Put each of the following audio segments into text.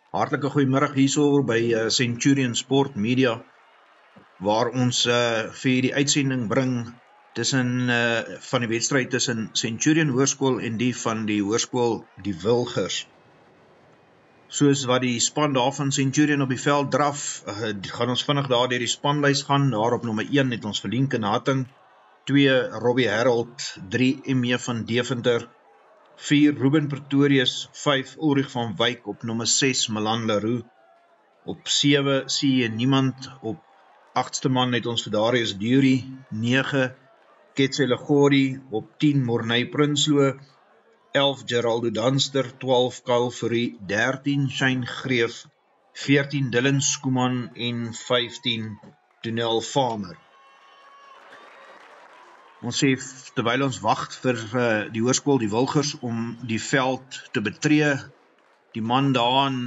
Hartlike goeiemiddag hierso by Centurion Sport Media, waar ons vir die uitsending bring tussen van die wedstryd tussen Centurion Hoërskool en die van die Hoërskool die Wilgers. Soos wat die span daar van Centurion op die veld draf, gaan ons vinnig daar deur die spanlys gaan. Daar op nommer 1 het ons Verlien Kenhatting, 2 Robbie Harold, 3 M.E. van Deventer, 4 Ruben Pretorius, 5 Ulrich van Wyk, op nommer 6 Milan Leroux, op 7 sien jy niemand, op 8ste man het ons vir Darius Dury, 9 Ketse Legori, op 10 Morney Prinsloo, 11 Geraldo Danster, 12 Kyle Fourie, 13 Shane Greef, 14 Dylan Skuman en 15 Donel Farmer. Ons sê, terwyl ons wag vir die Hoërskool die Wilgers om die veld te betree, die man daar in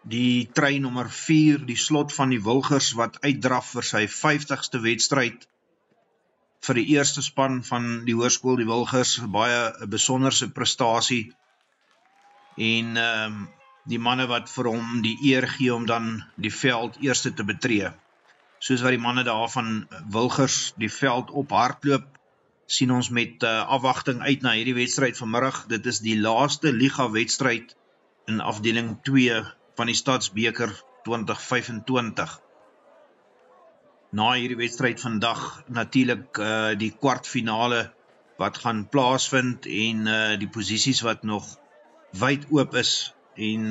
die trein nommer 4, die slot van die Wilgers wat uitdraf vir sy 50ste wedstryd vir die eerste span van die Hoërskool die Wilgers, baie besonderse prestasie, en die manne wat vir hom die eer gee om dan die veld eerste te betree. Soos wat die manne daar van Wilgers die veld op hardloop, sien ons met afwagting uit na hierdie wedstryd vanmiddag. Dit is die laaste Liga wedstryd in afdeling 2 van die Stadsbeker 2025. Na hierdie wedstryd vandag natuurlik die kwartfinale wat gaan plaasvind en die posisies wat nog wyd oop is en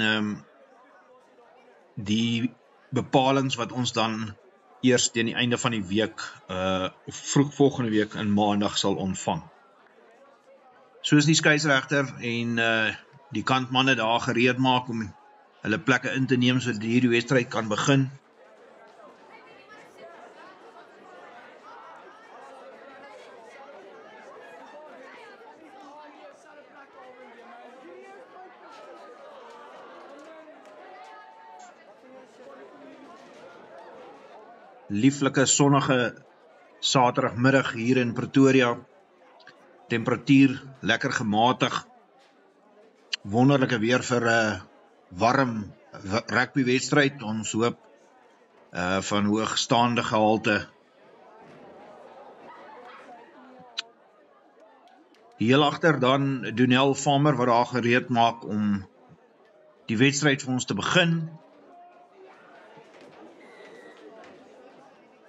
die bepalings wat ons dan eers teen die einde van die week, of vroeg volgende week in maandag sal ontvang. Soos die skeieregter en die kantmanne daar gereed maak om hulle plekke in te neem sodat hierdie wedstryd kan begin. Lieflike sonnige Saterdagmiddag hier in Pretoria. Temperatuur lekker gematig. Wonderlike weer vir 'n warm rugbywedstryd. Ons hoop van hoogstaande gehalte. Heel agter dan Donel Farmer wat daar gereed maak om die wedstryd vir ons te begin.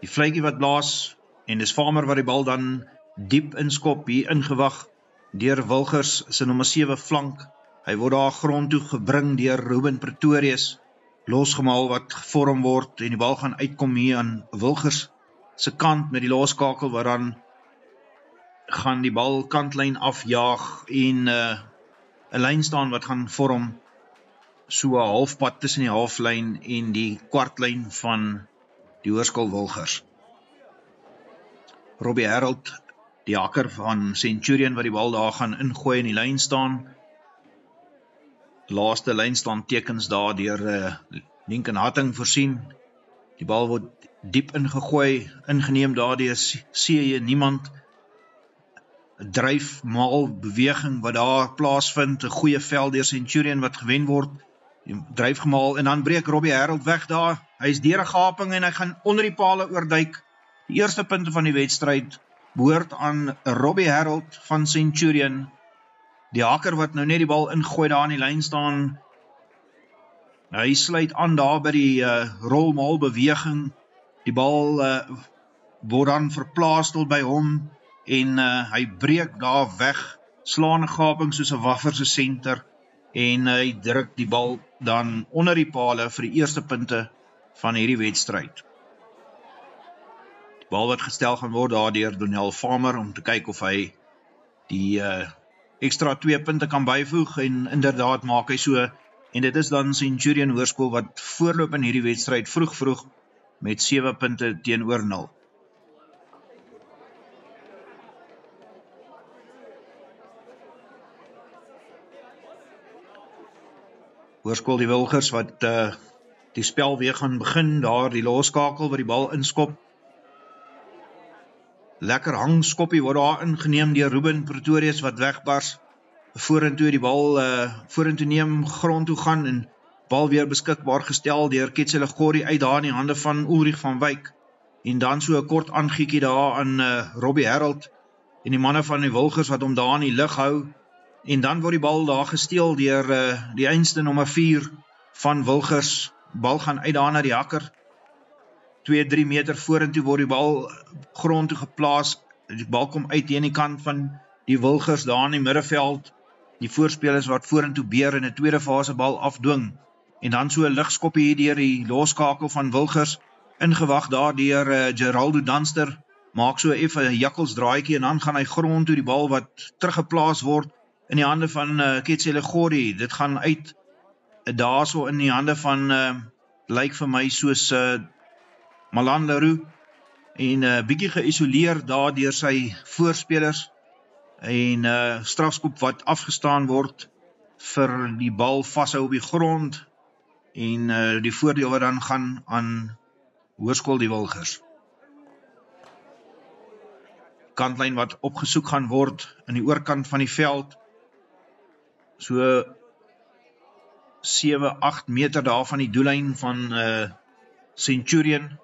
Die vletjie wat blaas, en dis Farmer wat die bal dan diep inskop, hier ingewag deur Wilgers se nommer 7 flank. Hy word daar grond toe gebring deur Ruben Pretorius, losgemaal wat gevorm word, en die bal gaan uitkom hier aan Wilgers se kant met die loskakel, wat dan gaan die bal kantlyn afjaag en 'n lyn staan wat gaan vorm so 'n halfpad tussen die halflyn en die kwartlyn van die Hoërskool Wilgers. Robbie Harold, die hakker van Centurion wat die bal daar gaan ingooi in die lyn staan. Laaste lynstand tekens daar deur Verlien Kenhatting voorsien. Die bal word diep ingegooi, ingeneem daar deur C.J. niemand. 'n Dryfmaal beweging wat daar plaasvind, 'n goeie veld deur Centurion wat gewen word. Dryfgemaal en dan breek Robbie Harold weg daar. Hy is deur 'n gaping en hy gaan onder die pale oorduik. Die eerste punte van die wedstryd behoort aan Robbie Harold van Centurion. Die haker wat nou net die bal ingooi daar in die lyn staan. Hy sluit aan daar by die rolmaal beweging. Die bal word dan verplaas tot by hom en hy breek daar weg, slaan 'n gaping soos 'n waffer se senter en hy druk die bal dan onder die pale vir die eerste punte van hierdie wedstryd. Die bal wat gestel gaan word daar deur Donel Farmer om te kyk of hy die extra 2 punte kan byvoeg en inderdaad maak hy so, en dit is dan Centurion Hoërskool wat voorloop in hierdie wedstryd vroeg met 7 punte teenoor 0. Hoërskool die Wilgers wat die spel weer gaan begin, daar die loskakel wat die bal inskop. Lekker hangskoppie word daar ingeneem deur Ruben Pretorius wat wegbars, vorentoe die bal vorentoe neem, grond toe gaan en bal weer beskikbaar gestel deur Ketselegori uit daar in die hande van Ulrich van Wyk. En dan so 'n kort aangiekie daar aan Robbie Harold en die manne van die Wilgers wat hom daar in die lug hou. En dan word die bal daar gesteel deur die einste nommer 4 van Wilgers. Bal gaan uit daar na die hakker. 2-3 meter vorentoe word die bal grond toe geplaas. Die bal kom uit teen die kant van die Wilgers daar in die middelveld. Die voorspelers wat vorentoe beer in 'n tweede fase bal afdwing. En dan so 'n ligskop hier deur die loskakel van Wilgers, ingewag daar deur Geraldo Dunster, maak so effe 'n jakkelsdraaietjie en dan gaan hy grond toe, die bal wat teruggeplaas word in die hande van Ketselegori. Dit gaan uit daar so in die hande van lyk vir my soos Malan Leroux en bietjie geïsoleer daar deur sy voorspelers en strafskop wat afgestaan word vir die bal vashou op die grond en die voordeel wat dan gaan aan Hoërskool die Wilgers. Kantlyn wat opgesoek gaan word in die oorkant van die veld, so 7-8 meter daar van die doellyn van Centurion.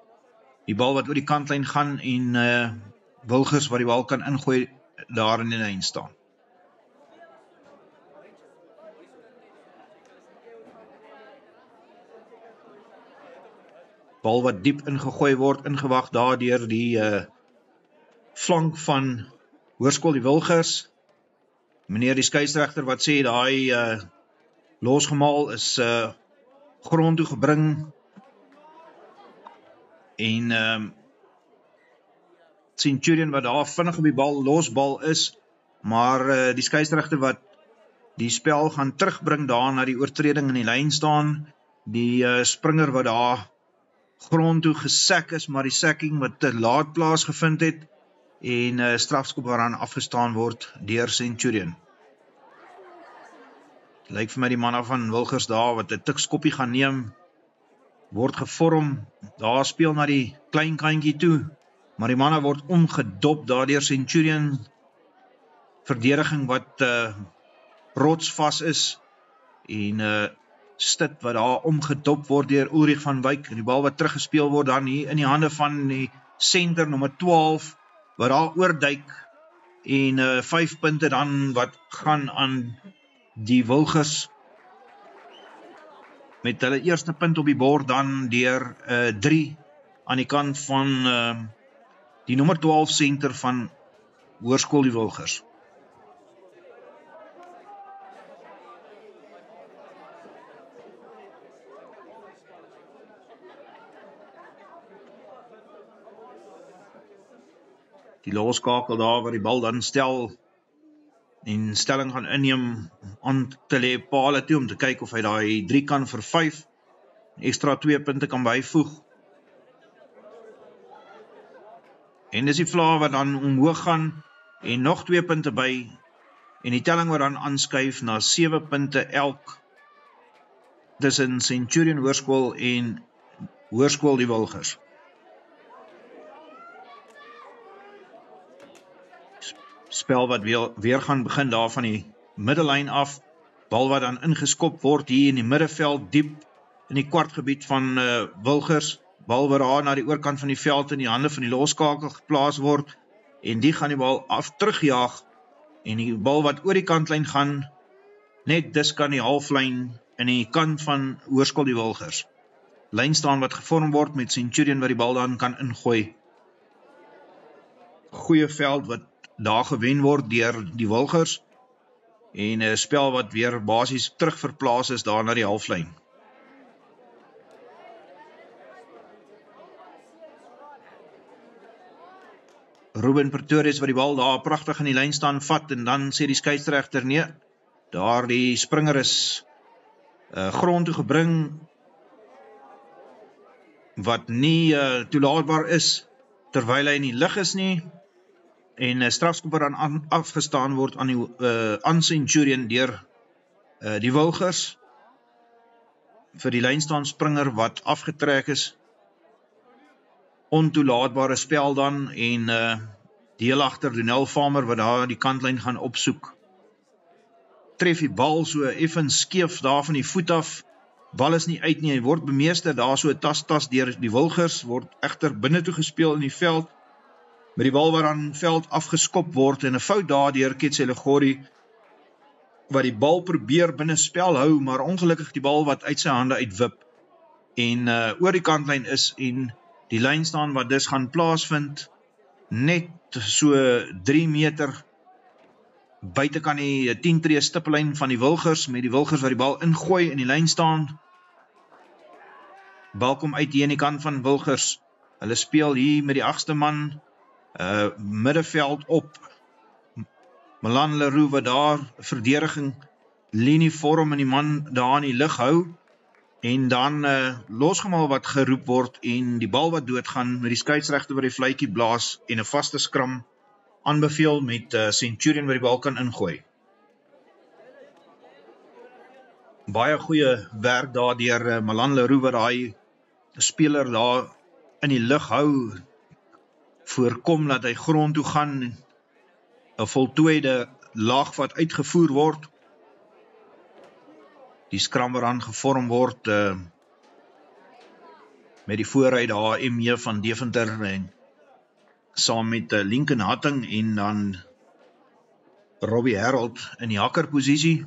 Die bal wat oor die kantlyn gaan en Wilgers wat die bal kan ingooi daar in die lyn staan. Bal wat diep ingegooi word, ingewag daar deur die flank van Hoërskool die Wilgers. Meneer die skeieregter wat sê daai losgemaal is grond toe gebring en Centurion wat daar vinnig op die bal, losbal is, maar die skeieregter wat die spel gaan terugbring daar na die oortreding in die lyn staan, die springer wat daar grond toe gesek is, maar die sekking wat te laat plaasgevind het en strafskop waaraan afgestaan word deur Centurion. Lyk vir my die manne van Wilgers daar wat 'n tikskoppie gaan neem, word gevorm, daar speel na die klein kantjie toe, maar die manne word omgedop daar deur Centurion, verdediging wat rotsvas is en Stit wat daar omgedop word deur Ulrich van Wyk, en die bal wat teruggespeel word dan hier in die hande van die center nommer 12 wat daar oorduik en 5 punte dan wat gaan aan die Wilgers met hulle eerste punt op die bord dan deur 3 aan die kant van die nommer 12 center van Hoërskool die Wilgers. Die loskakel daar waar die bal dan stel en stelling gaan inneem aan te lê pale toe om te kyk of hy daai 3 kan vir 5, extra 2 punte kan byvoeg. En dis die vlae wat dan omhoog gaan en nog 2 punte by en die telling wat dan aanskuif na 7 punte elk tussen Centurion Hoërskool en Hoërskool die Wilgers. Spel wat weer gaan begin daar van die middellyn af, bal wat dan ingeskop word hier in die middelveld diep in die kwartgebied van Wilgers, bal wat daar na die oorkant van die veld in die hande van die loskakel geplaas word en die gaan die bal af terugjaag en die bal wat oor die kantlyn gaan net dis kan die halflyn in die kant van Hoërskool die Wilgers. Lyn staan wat gevorm word met Centurion wat die bal dan kan ingooi. Goeie veld wat daar gewen word deur die Wilgers en 'n spel wat weer basies terug verplaas is daar na die halflyn. Ruben Pretorius wat die bal daar pragtig in die lyn staan vat en dan sê die skeieregter nee, daar die springer is grond toe gebring wat nie toelaatbaar is terwyl hy in die lug is nie en strafskop dan afgestaan word aan Centurion deur die Wilgers vir die lynstaan springer wat afgetrek is. Ontoelaatbare spel dan en deel agter Donel Farmer wat daar die kantlyn gaan opsoek. Tref die bal so effens skeef daar van die voet af Bal is nie uit nie, hy word bemeester daar so 'n tas deur die Wilgers, word egter binne toe gespeel in die veld, met die bal wat aan veld afgeskop word en 'n fout daar deur Ketselegori, wat die bal probeer binne spel hou, maar ongelukkig die bal wat uit sy hande uitwip en oor die kantlyn is en die lyn staan wat dus gaan plaasvind, net so 3 meter buite kan die 10 tree stippellyn van die Wilgers, met die Wilgers wat die bal ingooi in die lyn staan. Bal kom uit hier in die kant van Wilgers. Hulle speel hier met die 8ste man, middenveld op. Milan Leroux wat daar verdediging linie vorm en die man daar in die lug hou. En dan losgemaal wat geroep word en die bal wat doodgaan met die skeieregter wat die fluitjie blaas en 'n vaste skram aanbeveel met Centurion wat die bal kan ingooi. Baie goeie werk daar deur Milan Leroux wat daai speler daar in die lug hou, voorkom dat hy grond toe gaan, 'n voltooide laag wat uitgevoer word. Die skram wat dan gevorm word met die voorry daar MJ van Deventer en saam met Lincoln Hatting en dan Robbie Harold in die hakkerposisie.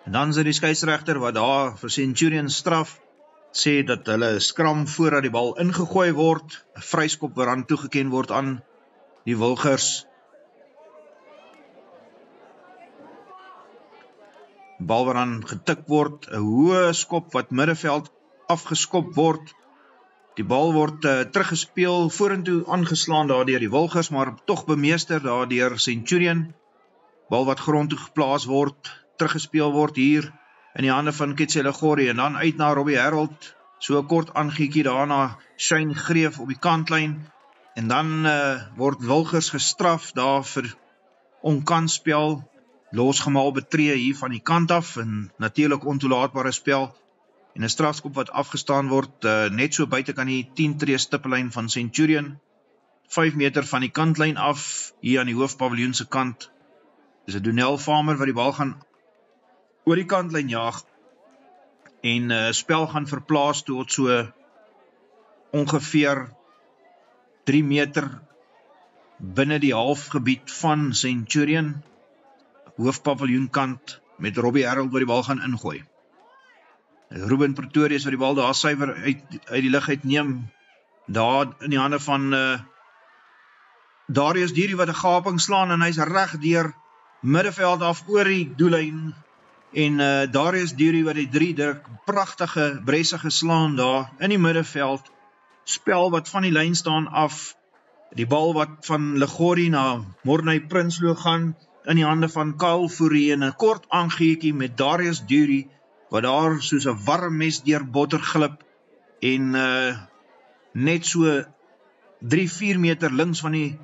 En dan is die skeieregter wat daar vir Centurion straf, sê dat hulle skram voordat die bal ingegooi word, 'n vryskop wat dan toegeken word aan die Wilgers. Bal wat dan getik word, 'n hoë skop wat middenveld afgeskop word. Die bal word teruggespeel, vorentoe aangeslaan daar deur die Wilgers, maar tog bemeester daar deur Centurion. Bal wat grond toe geplaas word, teruggespeel word hier in die hande van Ketselegori en dan uit na Robbie Harold, so 'n kort aangiekie daarna Shane Greef op die kantlyn en dan word Wilgers gestraf daar vir onkansspel, losgemaal betree hier van die kant af en natuurlik ontoelaatbare spel en 'n strafskop wat afgestaan word net so buite kan die 10 tree stippellyn van Centurion, 5 meter van die kantlyn af hier aan die hoofpaviljoen se kant. Dis 'n Donel Farmer wat die bal gaan oor die kantlyn jaag en spel gaan verplaas tot so ongeveer 3 meter binne die halfgebied van Centurion, hoofpaviljoenkant met Robbie Harold wat die bal gaan ingooi. Ruben Pretorius wat die bal daar suiwer uit die lug uitneem, daar in die hande van Darius Durie wat 'n gaping slaan en hy's reg deur middenveld af oor die doellyn en Darius Durie wat die 3 druk, pragtige bresse geslaan daar in die middenveld, spel wat van die lyn staan af, die bal wat van Legori na Morney Prinsloo gaan in die hande van Kyle Fourie en 'n kort aangiekie met Darius Durie wat daar soos 'n warm mes deur botter glip en net so 3-4 meter links van die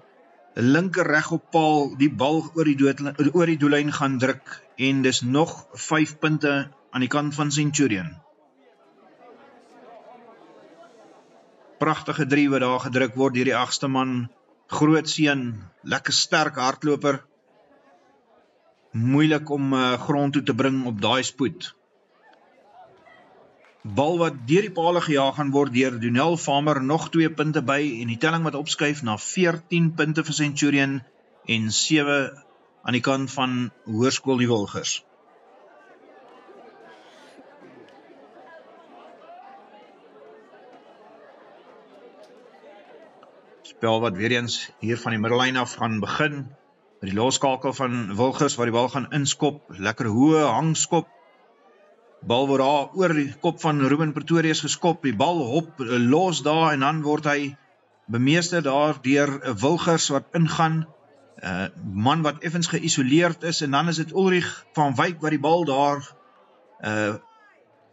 linker regop paal die bal oor die doellyn gaan druk en dis nog 5 punte aan die kant van Centurion. Pragtige 3 wat daar gedruk word deur die 8ste man, groot seun, lekker sterk hardloper, moeilik om grond toe te bring op daai spoed. Bal wat deur die pale gejaag gaan word deur Donel Farmer, nog 2 punte by en die telling wat opskuif na 14 punte vir Centurion en 7 aan die kant van Hoërskool die Wilgers. Spel wat weer eens hier van die middellyn af gaan begin, met die loskakel van Wilgers waar die bal gaan inskop, lekker hoë hangskop. Bal word daar oor die kop van Ruben Pretorius geskop, die bal hop los daar en dan word hy bemeester daar deur Wilgers wat ingaan, man wat effens geïsoleerd is en dan is dit Ulrich van Wyk wat die bal daar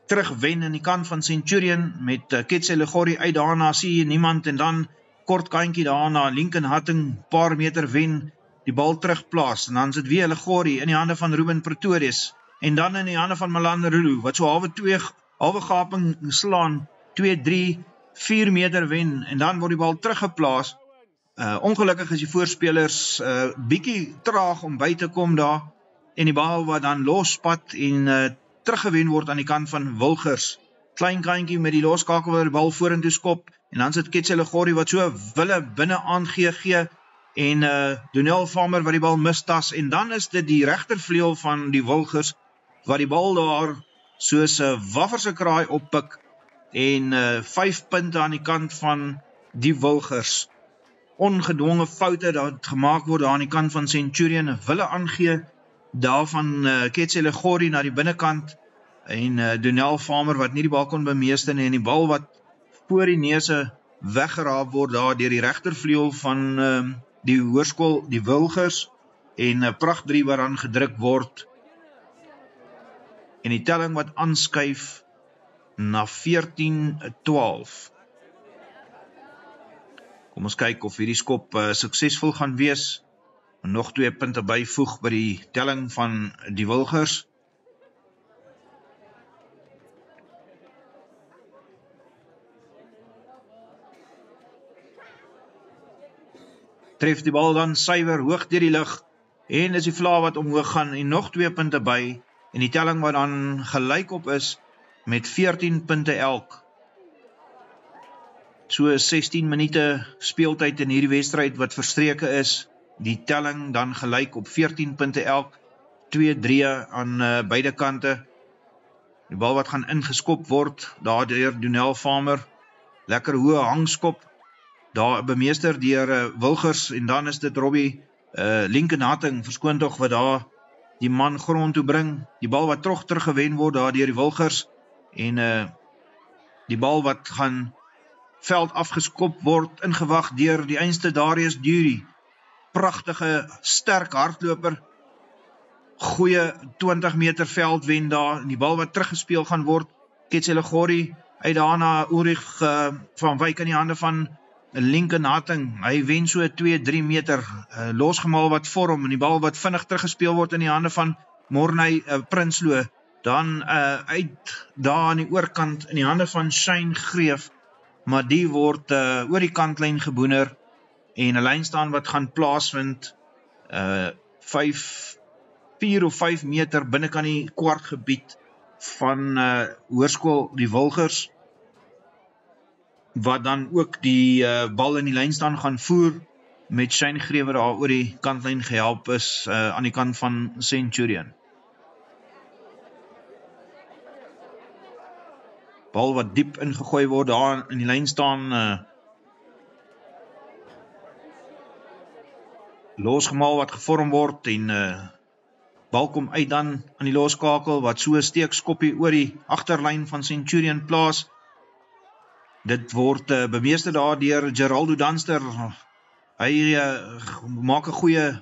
terugwen in die kant van Centurion met Ketselegori uit daarna, sien jy niemand en dan kort kantjie daarna, Lincoln Hatting, paar meter wen, die bal terugplaas en dan is dit weer Legori in die hande van Ruben Pretorius en dan in die hande van Milan Leroux, wat so halwe gaping slaan 2, 3, 4 meter wen en dan word die bal teruggeplaas. Ongelukkig is die voorspelers bietjie traag om by te kom daar en die bal wat dan losspat en teruggewen word aan die kant van Wilgers. Klein kantjie met die loskakel waar die bal vorentoe skop en dan sit Ketselegori wat so wille binne aangee en Donel Farmer wat die bal mistas en dan is dit die regtervleuel van die Wilgers wat die bal daar soos 'n wafferse kraai oppik en 5 punte aan die kant van die Wilgers. Ongedwonge foute dat gemaak word daar aan die kant van Centurion, wille aangee daarvan Ketselegori na die binnekant en Donel Farmer wat nie die bal kon bemeester nie en die bal wat voor die neuse weggeraap word daar deur die regtervleuel van die hoërskool, die Wilgers en Pracht 3 wat dan gedruk word en die telling wat aanskuif na 14-12. Kom ons kyk of hierdie skop suksesvol gaan wees. Nog 2 punte byvoeg by die telling van die Wilgers. Tref die bal dan suiwer hoog deur die lug en is die vla wat omhoog gaan en nog 2 punte by en die telling wat dan gelyk op is met 14 punte elk. So 16 minute speeltyd in hierdie wedstryd wat verstreke is, die telling dan gelyk op 14 punte elk, 2-3 aan beide kante. Die bal wat gaan ingeskop word, daar deur Donel Farmer, lekker hoë hangskop, daar bemeester deur Wilgers en dan is dit Robbie Linkenhating, verskoon tog wat daar die man grond toe bring, die bal wat teruggewen word daar deur die Wilgers en die bal wat gaan veld afgeskop word, ingewag deur die einste Darius Dury, pragtige, sterk hardloper, goeie 20 meter veld wen daar, en die bal wat teruggespeel gaan word, Ketselegori, uit daarna Ulrich van Wyk in die hande van Linkenhating, hy wen so 2-3 meter, losgemaal wat vorm, en die bal wat vinnig teruggespeel word in die hande van Morney Prinsloo, dan uit daar aan die oorkant in die hande van Shane Greef, maar die word oor die kantlyn geboener en 'n lynstaan wat gaan plaasvind 4 of 5 meter binnekant die kwartgebied van hoërskool die Wilgers wat dan ook die bal in die lynstaan gaan voer met Shane Greef wat daar oor die kantlyn gehelp is aan die kant van Centurion. Bal wat diep ingegooi word daar in die lyn staan, losgemaal wat gevorm word en bal kom uit dan aan die loskakel wat so 'n steekskoppie oor die agterlyn van Centurion plaas. Dit word bemeester daar deur Geraldo Dunster. Hy maak 'n goeie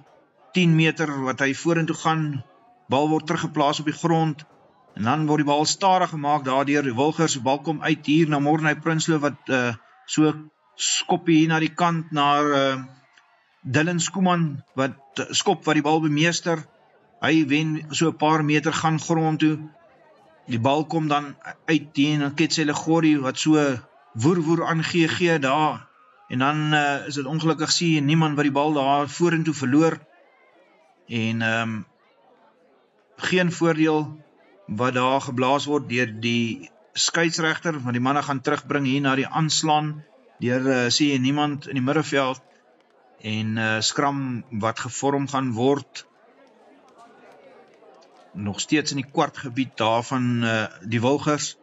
10 meter wat hy vorentoe gaan. Bal word teruggeplaas op die grond. En dan word die bal stadig gemaak daar deur die Wilgers. Die bal kom uit hier na Morney Prinsloo wat so skoppie hier na die kant na Dylan Skuman wat skop wat die bal bemeester. Hy wen so 'n paar meter gaan grond toe. Die bal kom dan uit teen Ketselegori wat so woer aangee daar. En dan is dit ongelukkig sien niemand wat die bal daar vorentoe verloor. En geen voordeel wat daar geblaas word deur die skeieregter, want die manne gaan terugbring hier na die aanslaan deur sien niemand in die middelveld en skram wat gevorm gaan word nog steeds in die kwartgebied daar van die Wilgers.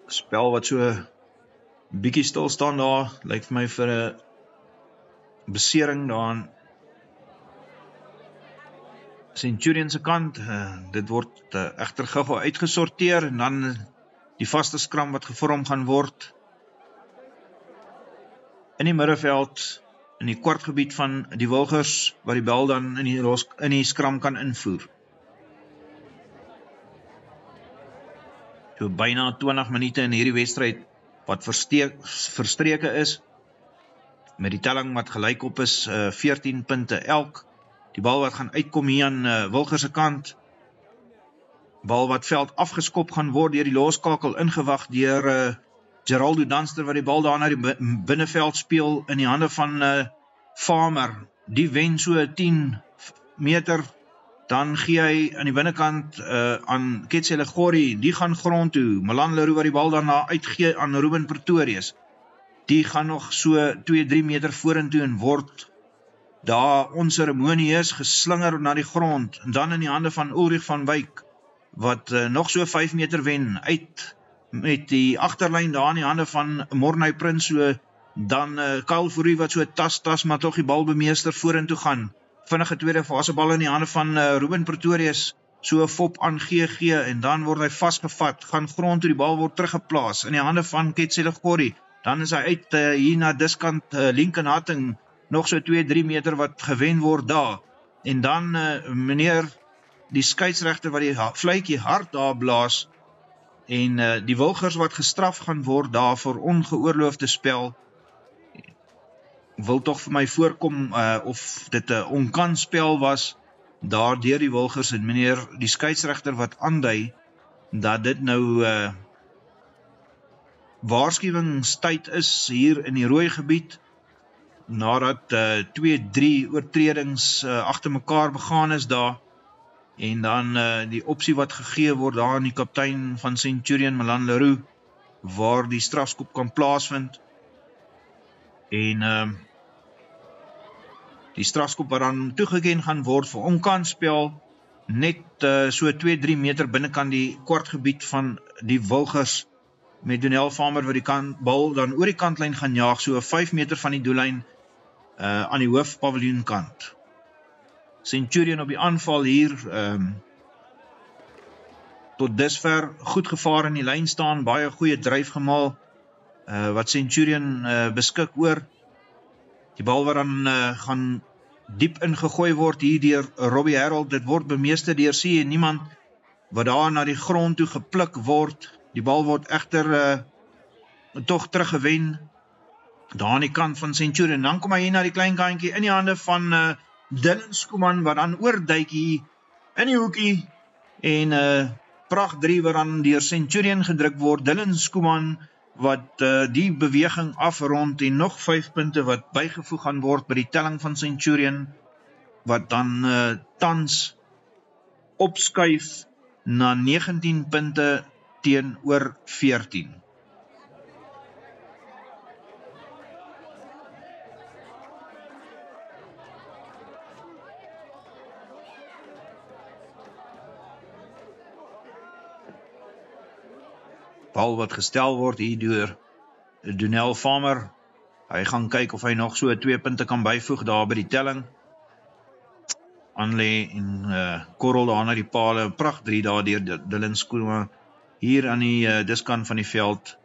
Spel wat so bietjie stil staan daar, lyk vir my vir 'n besering daar aan Centurion se kant. Dit word egter gou uitgesorteer en dan die vaste skram wat gevorm gaan word in die middelveld in die kwartgebied van die Wilgers wat die bal dan in die skram kan invoer. So byna 20 minute in hierdie wedstryd wat verstreke is met die telling wat gelyk op is 14 punte elk. Die bal wat gaan uitkom hier aan Wilgers se kant. Bal wat veld afgeskop gaan word deur die loskakel, ingewag deur Geraldo Dunster wat die bal daar na die binneveld speel in die hande van Farmer. Die wen so 10 meter, dan gee hy aan die binnekant aan Ketsele Gori, die gaan grond toe. Milan Leroux wat die bal daarna uitgee aan Ruben Pretorius. Die gaan nog so 2-3 meter vorentoe en word daar onceremonieus geslinger na die grond, en dan in die hande van Ulrich van Wyk, wat nog so 5 meter wen, uit met die agterlyn daar in die hande van Mornay Prins, so dan Kyle Fourie wat so tas, maar toch die bal bemeester vorentoe gaan. Vinnige tweede fase bal in die hande van Ruben Pretorius, so 'n fop aan GG, en dan word hy vasgevat, gaan grond toe, die bal word teruggeplaas in die hande van Ketsele Gori. Dan is hy uit hier na diskant Lincoln Hatting, nog so 2-3 meter wat gewen word daar. En dan meneer die skeieregter wat die fluitjie hard daar blaas, en die Wilgers wat gestraf gaan word daar vir ongeoorloofde spel, wil toch vir my voorkom of dit 'n onkanspel was daar deur die Wilgers, en meneer die skeieregter wat aandui dat dit nou waarskuwingstyd is hier in die rooi gebied, nadat 2-3 oortredings agter mekaar begaan is daar, en dan die opsie wat gegee word daar aan die kaptein van Centurion, Milan Leroux, waar die strafskop kan plaasvind, en die strafskop wat dan toegeken gaan word vir onkanspel, net so 2-3 meter binnekant die kwartgebied van die Wilgers, met Donel Farmer wat die bal dan oor die kantlyn gaan jaag, so 5 meter van die doellyn aan die hoofpaviljoenkant. Centurion op die aanval hier, tot dusver goed gevaar in die lyn staan, baie goeie dryf gemaal, wat Centurion beskik oor. Die bal wat dan gaan diep ingegooi word hier deur Robbie Harold, dit word bemeester deur C en niemand, wat daar na die grond toe gepluk word. Die bal word egter toch teruggewen, daar aan die kant van Centurion. Dan kom hy hier na die klein kantjie in die hande van Dylan Skuman, wat dan oorduik hier in die hoekie, en Pracht 3 wat dan deur Centurion gedruk word. Dylan Skuman wat die beweging afrond, en nog 5 punte wat bygevoeg gaan word by die telling van Centurion, wat dan tans opskuif na 19 punte teenoor 14. Bal wat gestel word hier deur Donel Farmer. Hy gaan kyk of hy nog so 2 punte kan byvoeg daar by die telling. Anley en Korrel daar na die pale, Pracht 3 daar deur Dylan Skuman, hier aan die diskant van die veld,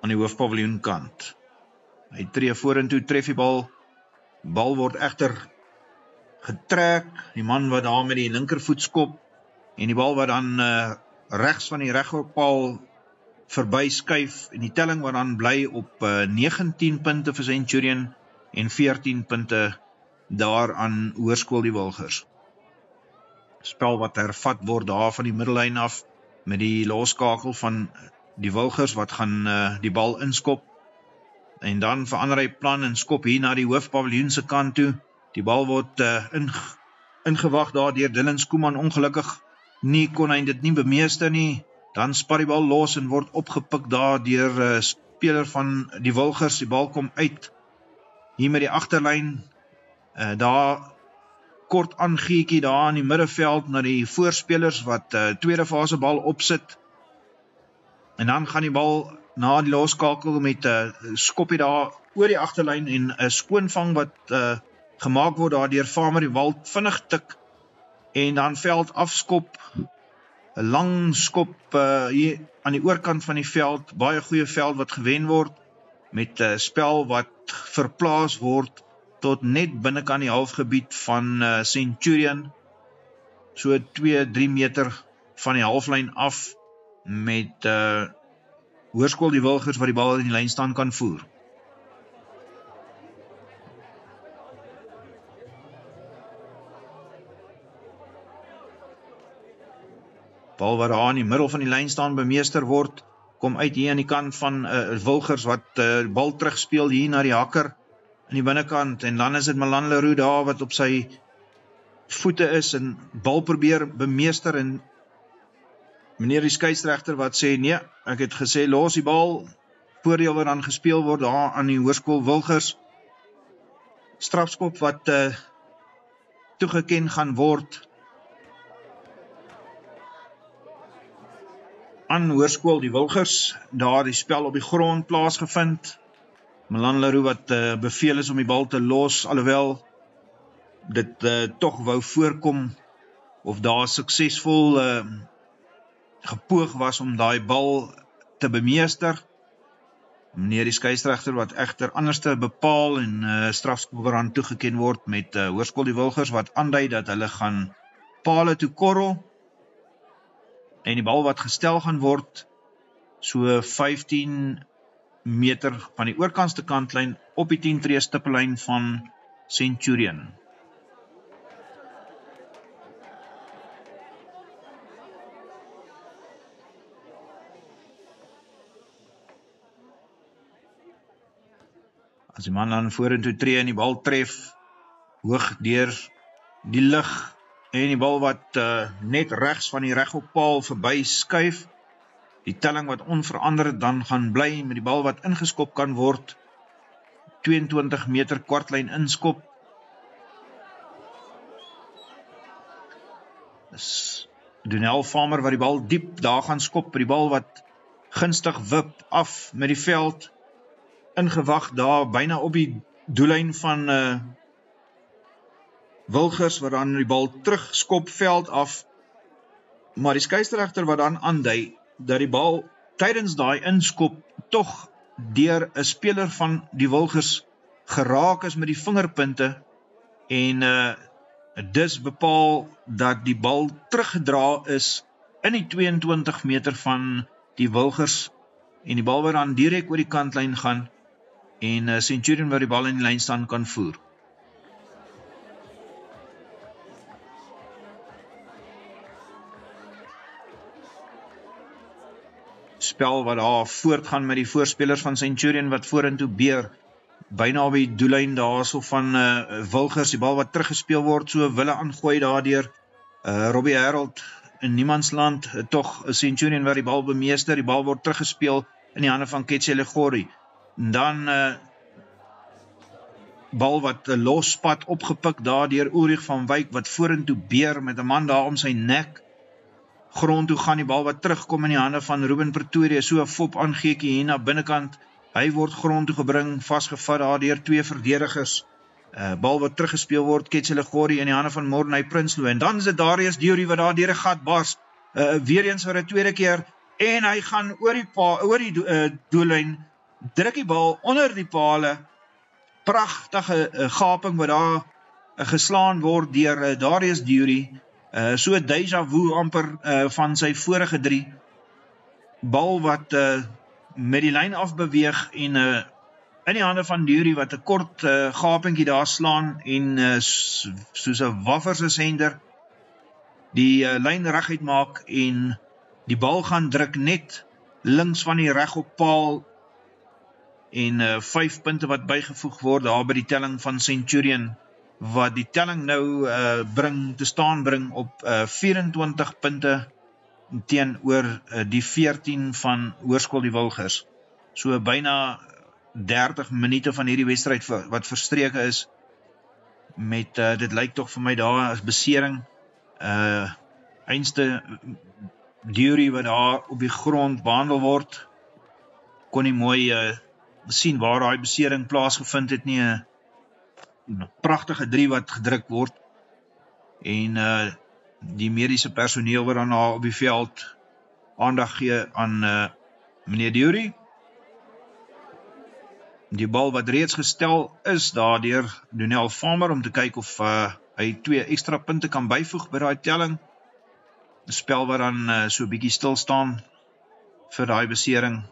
aan die hoofpaviljoenkant. Hy tree vorentoe, tref die bal word egter getrek, die man wat daar met die linkervoet skop, en die bal wat dan regs van die regpaal verby skuif, en die telling wat dan bly op 19 punte vir Centurion, en 14 punte daar aan Hoërskool die Wilgers. Spel wat hervat word daar van die middellyn af, met die loskakel van die Wilgers wat gaan die bal inskop, en dan verander hy plan en skop hier na die hoofpaviljoen se kant toe. Die bal word ingewag daar deur Dylan Skuman, ongelukkig kon hy dit nie bemeester nie. Dan spat die bal los en word opgepik daar deur speler van die Wilgers. Die bal kom uit hier met die agterlyn, daar kort aangeekie daar in die middeveld na die voorspelers wat tweede fase bal opsit, en dan gaan die bal na die loskakel met skopie daar oor die agterlyn, en 'n skoonvang wat gemaak word daar deur Farmer, die bal vinnig tik, en dan veld afskop, 'n lang skop hier aan die oorkant van die veld, baie goeie veld wat gewen word, met spel wat verplaas word tot net binnekant die halfgebied van Centurion, so 2-3 meter van die halflyn af, met Hoërskool die Wilgers wat die bal in die lyn staan kan voer. Bal wat daar in die middel van die lyn staan bemeester word, kom uit hier aan die kant van Wilgers wat die bal terugspeel hier na die hakker aan die binnekant, en dan is dit Milan Leroux daar wat op sy voete is en bal probeer bemeester, en meneer die skeieregter wat sê, nee, ek het gesê, los die bal, voordeel wat dan gespeel word daar aan die Hoërskool Wilgers, strafskop wat toegeken gaan word aan Hoërskool die Wilgers, daar die spel op die grond plaasgevind, Milan Leroux wat beveel is om die bal te los, alhoewel dit toch wou voorkom, of daar suksesvol gepoog was om daai bal te bemeester. Meneer die skeieregter wat egter anders te bepaal en strafskop aan toegeken word met Hoërskool die Wilgers wat aandui dat hulle gaan pale toe korrel, en die bal wat gestel gaan word so 15 meter van die oorkantste kantlyn op die 10 tree stippellyn van Centurion. As die man dan vorentoe tree en die bal tref, hoog deur die lug, en die bal wat net regs van die regoppaal verby skuif, die telling wat onveranderd dan gaan bly, met die bal wat ingeskop kan word, 22 meter kwartlyn inskop. Dis Donel Farmer wat die bal diep daar gaan skop, die bal wat gunstig wip af met die veld, ingewag daar, byna op die doellyn van Wilgers, wat dan die bal terugskop veld af, maar die skeieregter wat dan aandui, dat die bal tydens daai inskop, toch deur 'n speler van die Wilgers geraak is met die vingerpunte, en dus bepaal dat die bal teruggedra is in die 22 meter van die Wilgers, en die bal wat dan direk oor die kantlyn gaan, en Centurion wat die bal in die lyn staan kan voer. Spel wat daar voortgaan met die voorspelers van Centurion wat vorentoe beer, byna op die doellyn daar so van Wilgers, die bal wat teruggespeel word, so wille aangooi daardeur Robbie Harold in niemandsland, toch Centurion waar die bal bemeester, die bal word teruggespeel in die hande van Ketsele Gori, en dan bal wat lospad opgepik daardeur Ulrich van Wyk wat vorentoe beer met 'n man daar om sy nek, grond toe gaan, die bal wat terugkom in die hande van Ruben Pretoria, so 'n fop aangeekie hier na binnekant, hy word grond toe gebring, vasgevat daar deur twee verdedigers, bal wat teruggespeel word, Ketsele Gori in die hande van Morney Prinsloo, en dan is dit Darius Dewry wat daar deur 'n gat bars, weer eens vir 'n tweede keer, en hy gaan oor die doellyn, druk die bal onder die pale, pragtige gaping wat daar geslaan word deur Darius Dewry, so déjà vu amper van sy vorige 3, bal wat met die lyn afbeweeg en in die hande van Dewry wat 'n kort gapingkie daar slaan en soos 'n wafferse sender die lyn reguit maak en die bal gaan druk net links van die reg op paal en 5 punte wat bygevoeg word daar by die telling van Centurion wat die telling nou te staan bring op 24 punte teenoor die 14 van Hoërskool die Wilgers. So byna 30 minute van hierdie wedstryd wat verstreke is met dit lyk tog vir my daar as besering. Einste Dewry wat daar op die grond behandel word, kon nie mooi sien waar daai besering plaasgevind het nie. 'n pragtige 3 wat gedruk word en die mediese personeel wat dan op die veld aandag gee aan meneer Dewry. Die bal wat reeds gestel is daardeur Donel Farmer om te kyk of hy 2 ekstra punte kan byvoeg by daai telling. 'n Spel wat dan so 'n bietjie stil staan vir daai besering.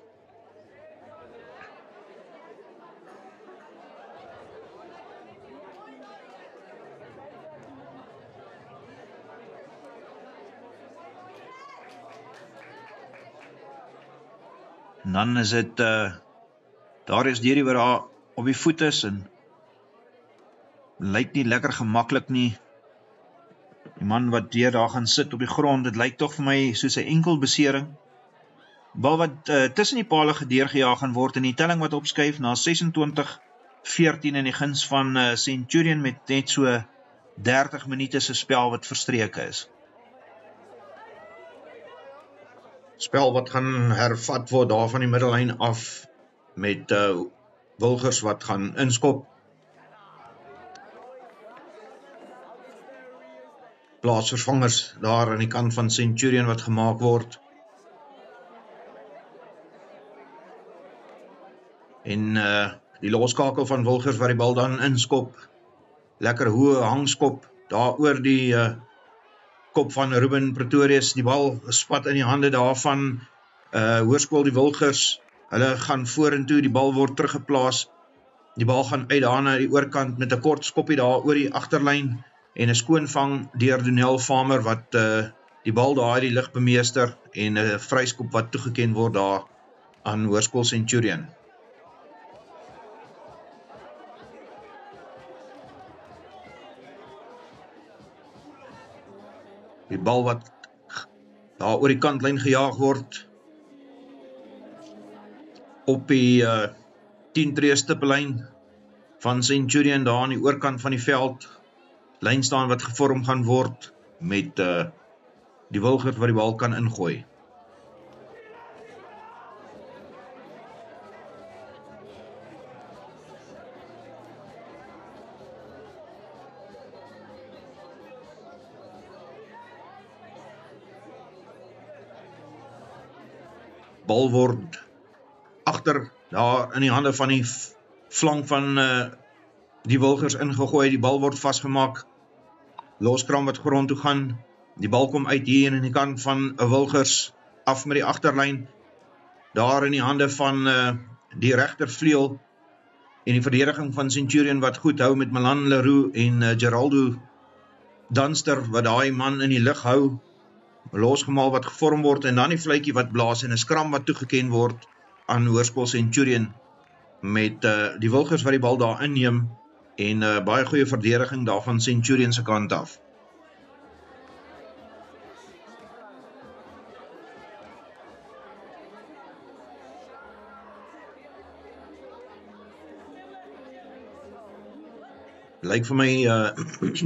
En dan is dit daar is Deerie wat daar op die voet is en lyk nie lekker gemaklik nie. Die man wat daar gaan sit op die grond, dit lyk tog vir my soos 'n enkelbesering. Bal wat tussen die pale gedeurgejaag gaan word en die telling wat opskuif na 26-14 in die guns van Centurion met net so 30 minute se spel wat verstreke is. Spel wat gaan hervat word daar van die middellyn af met Wilgers wat gaan inskop. Plaasvervangers daar aan die kant van Centurion wat gemaak word. En die loskakel van Wilgers wat die bal dan inskop. Lekker hoë hangskop daar oor die kop van Ruben Pretorius. Die bal spat in die hande daarvan Hoërskool die Wilgers. Hulle gaan vorentoe, die bal word teruggeplaas. Die bal gaan uit daar na die oorkant met 'n kort skoppie daar oor die agterlyn en 'n skoonvang deur Donel Farmer wat die bal daar die lig bemeester en 'n vryskop wat toegeken word daar aan Hoërskool Centurion. Die bal wat daar oor die kantlyn gejaag word op die 10 tree stippellyn van Centurion daar aan die oorkant van die veld. Lyn staan wat gevorm gaan word met die Wilgers wat die bal kan ingooi. Bal word agter daar in die hande van die flank van die Wilgers ingegooi, die bal word vasgemaak. Loskram wat grond toe gaan. Die bal kom uit hier in die kant van Wilgers af met die agterlyn. Daar in die hande van die regtervleuel en die verdediging van Centurion wat goed hou met Milan Leroux en Geraldo Dunster wat daai man in die lug hou. Losgemaal wat gevorm word en dan die fluitjie wat blaas en 'n skram wat toegeken word aan Hoërskool Centurion met die Wilgers wat die bal daar inneem en baie goeie verdediging daar van Centurion se kant af. Lyk vir my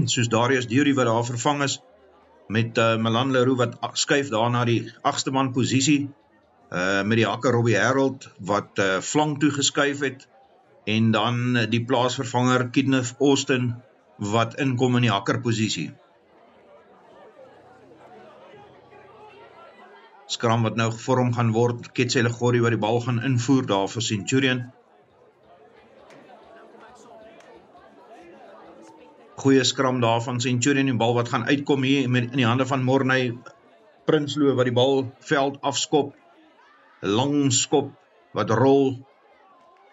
soos Darius Durie wat daar vervang is met Milan Leroux wat skuif daar na die 8ste man posisie met die hakker Robbie Harold wat flank toe geskuif het en dan die plaasvervanger Kenneth Austin wat inkom in die hakker posisie. Skram wat nou gevorm gaan word, Ketse Legori wat die bal gaan invoer daar vir Centurion. Goeie skram daar van Centurion, die bal wat gaan uitkom hier in die hande van Morney Prinsloo wat die bal veld afskop. Lang skop wat rol.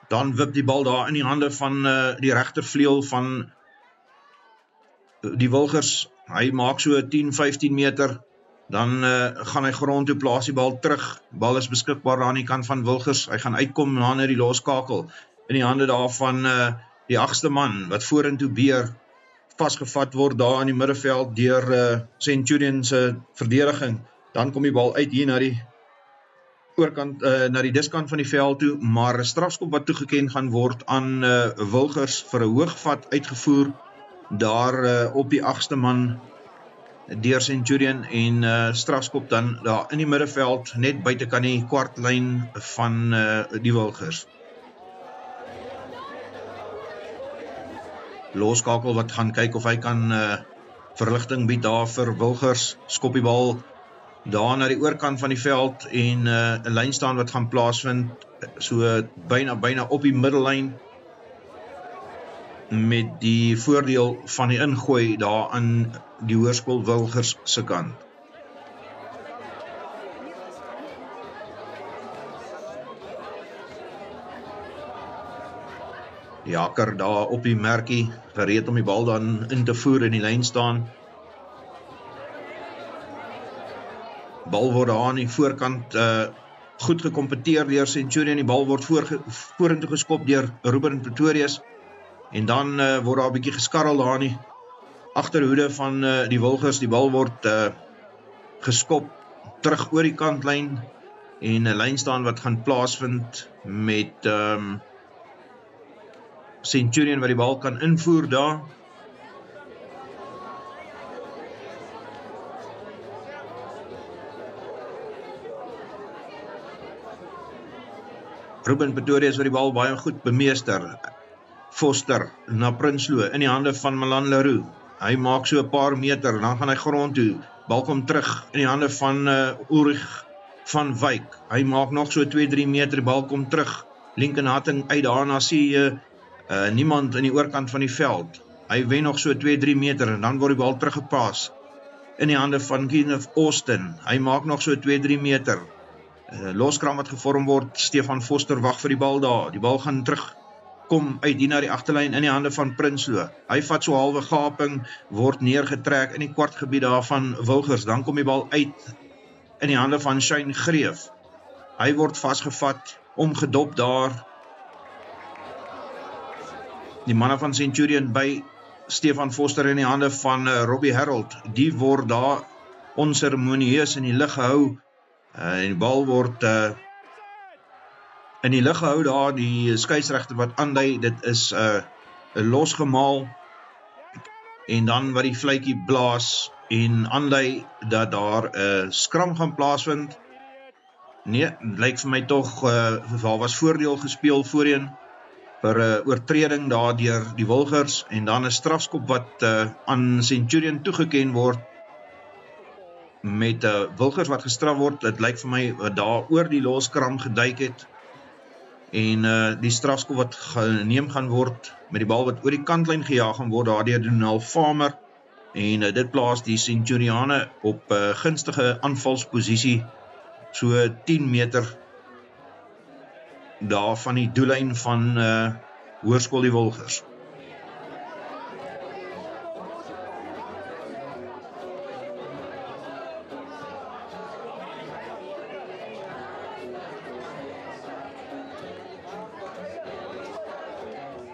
Dan wip die bal daar in die hande van die regtervleuel van die Wilgers. Hy maak so 10-15 meter. Dan gaan hy grond toe, plaas die bal terug. Bal is beskikbaar aan die kant van Wilgers. Hy gaan uitkom na die loskakel in die hande daar van die 8ste man wat vorentoe beer vasgevat word daar in die middelveld deur Centurion se verdediging. Dan kom die bal uit hier na die oorkant, na die diskant van die veld toe, maar 'n strafskop wat toegeken gaan word aan Wilgers vir 'n hoogvat uitgevoer daar op die 8ste man deur Centurion en strafskop dan daar in die middelveld net buitekant die kwartlyn van die Wilgers. Loskakel wat gaan kyk of hy kan verligting bied daar vir Wilgers, skop die bal daar na die oorkant van die veld en 'n lyn staan wat gaan plaasvind so byna op die middellyn met die voordeel van die ingooi daar aan die Hoërskool Wilgers se kant. Die hakker daar op die merkie gereed om die bal dan in te voer in die lyn staan. Bal word daar aan die voorkant goed gekompeteer deur Centurion, die bal word vorentoe geskop deur Ruben Pretorius, en dan word daar 'n bietjie geskarrel daar in die agterhoede van die Wilgers, die bal word geskop terug oor die kantlyn, en 'n lynstaan wat gaan plaasvind met Centurion wat die bal kan invoer daar. Ruben Pretorius wat die bal baie goed bemeester. Foster na Prinsloo in die hande van Milan Leroux. Hy maak so 'n paar meter, dan gaan hy grond toe. Bal kom terug in die hande van Ulrich van Wyk. Hy maak nog so 2-3 meter, die bal kom terug. Lincoln Hatting uit daarna sien jy niemand in die oorkant van die veld. Hy wen nog so 2-3 meter en dan word die bal teruggepaas in die hande van Kenneth Austin. Hy maak nog so 2-3 meter. Loskram wat gevorm word, Stefan Foster wag vir die bal daar. Die bal gaan terug kom uit hier na die agterlyn in die hande van Prinsloo. Hy vat so halwe gaping, word neergetrek in die kwartgebied daar van Wilgers. Dan kom die bal uit in die hande van Shane Greef. Hy word vasgevat, omgedop daar. Die manne van Centurion by Stefan Foster in die hande van Robbie Harold. Die word daar onseremonieus in die lug gehou. En die bal word in die lug gehou daar, die skeieregter wat aandui, dit is losgemaal, en dan wat die fluitjie blaas en aandui dat daar skram gaan plaasvind. Nee, lyk vir my tog, daar was voordeel gespeel voorheen vir oortreding daar deur die Wilgers, en dan 'n strafskop wat aan Centurion toegeken word met Wilgers wat gestraf word. Dit lyk vir my daar oor die loskram geduik het, en die strafskop wat geneem gaan word met die bal wat oor die kantlyn gejaag gaan word daar deur Donald Farmer, en dit plaas die Centuriane op gunstige aanvalsposisie so 10 meter daar van die doellyn van Hoërskool die Wilgers.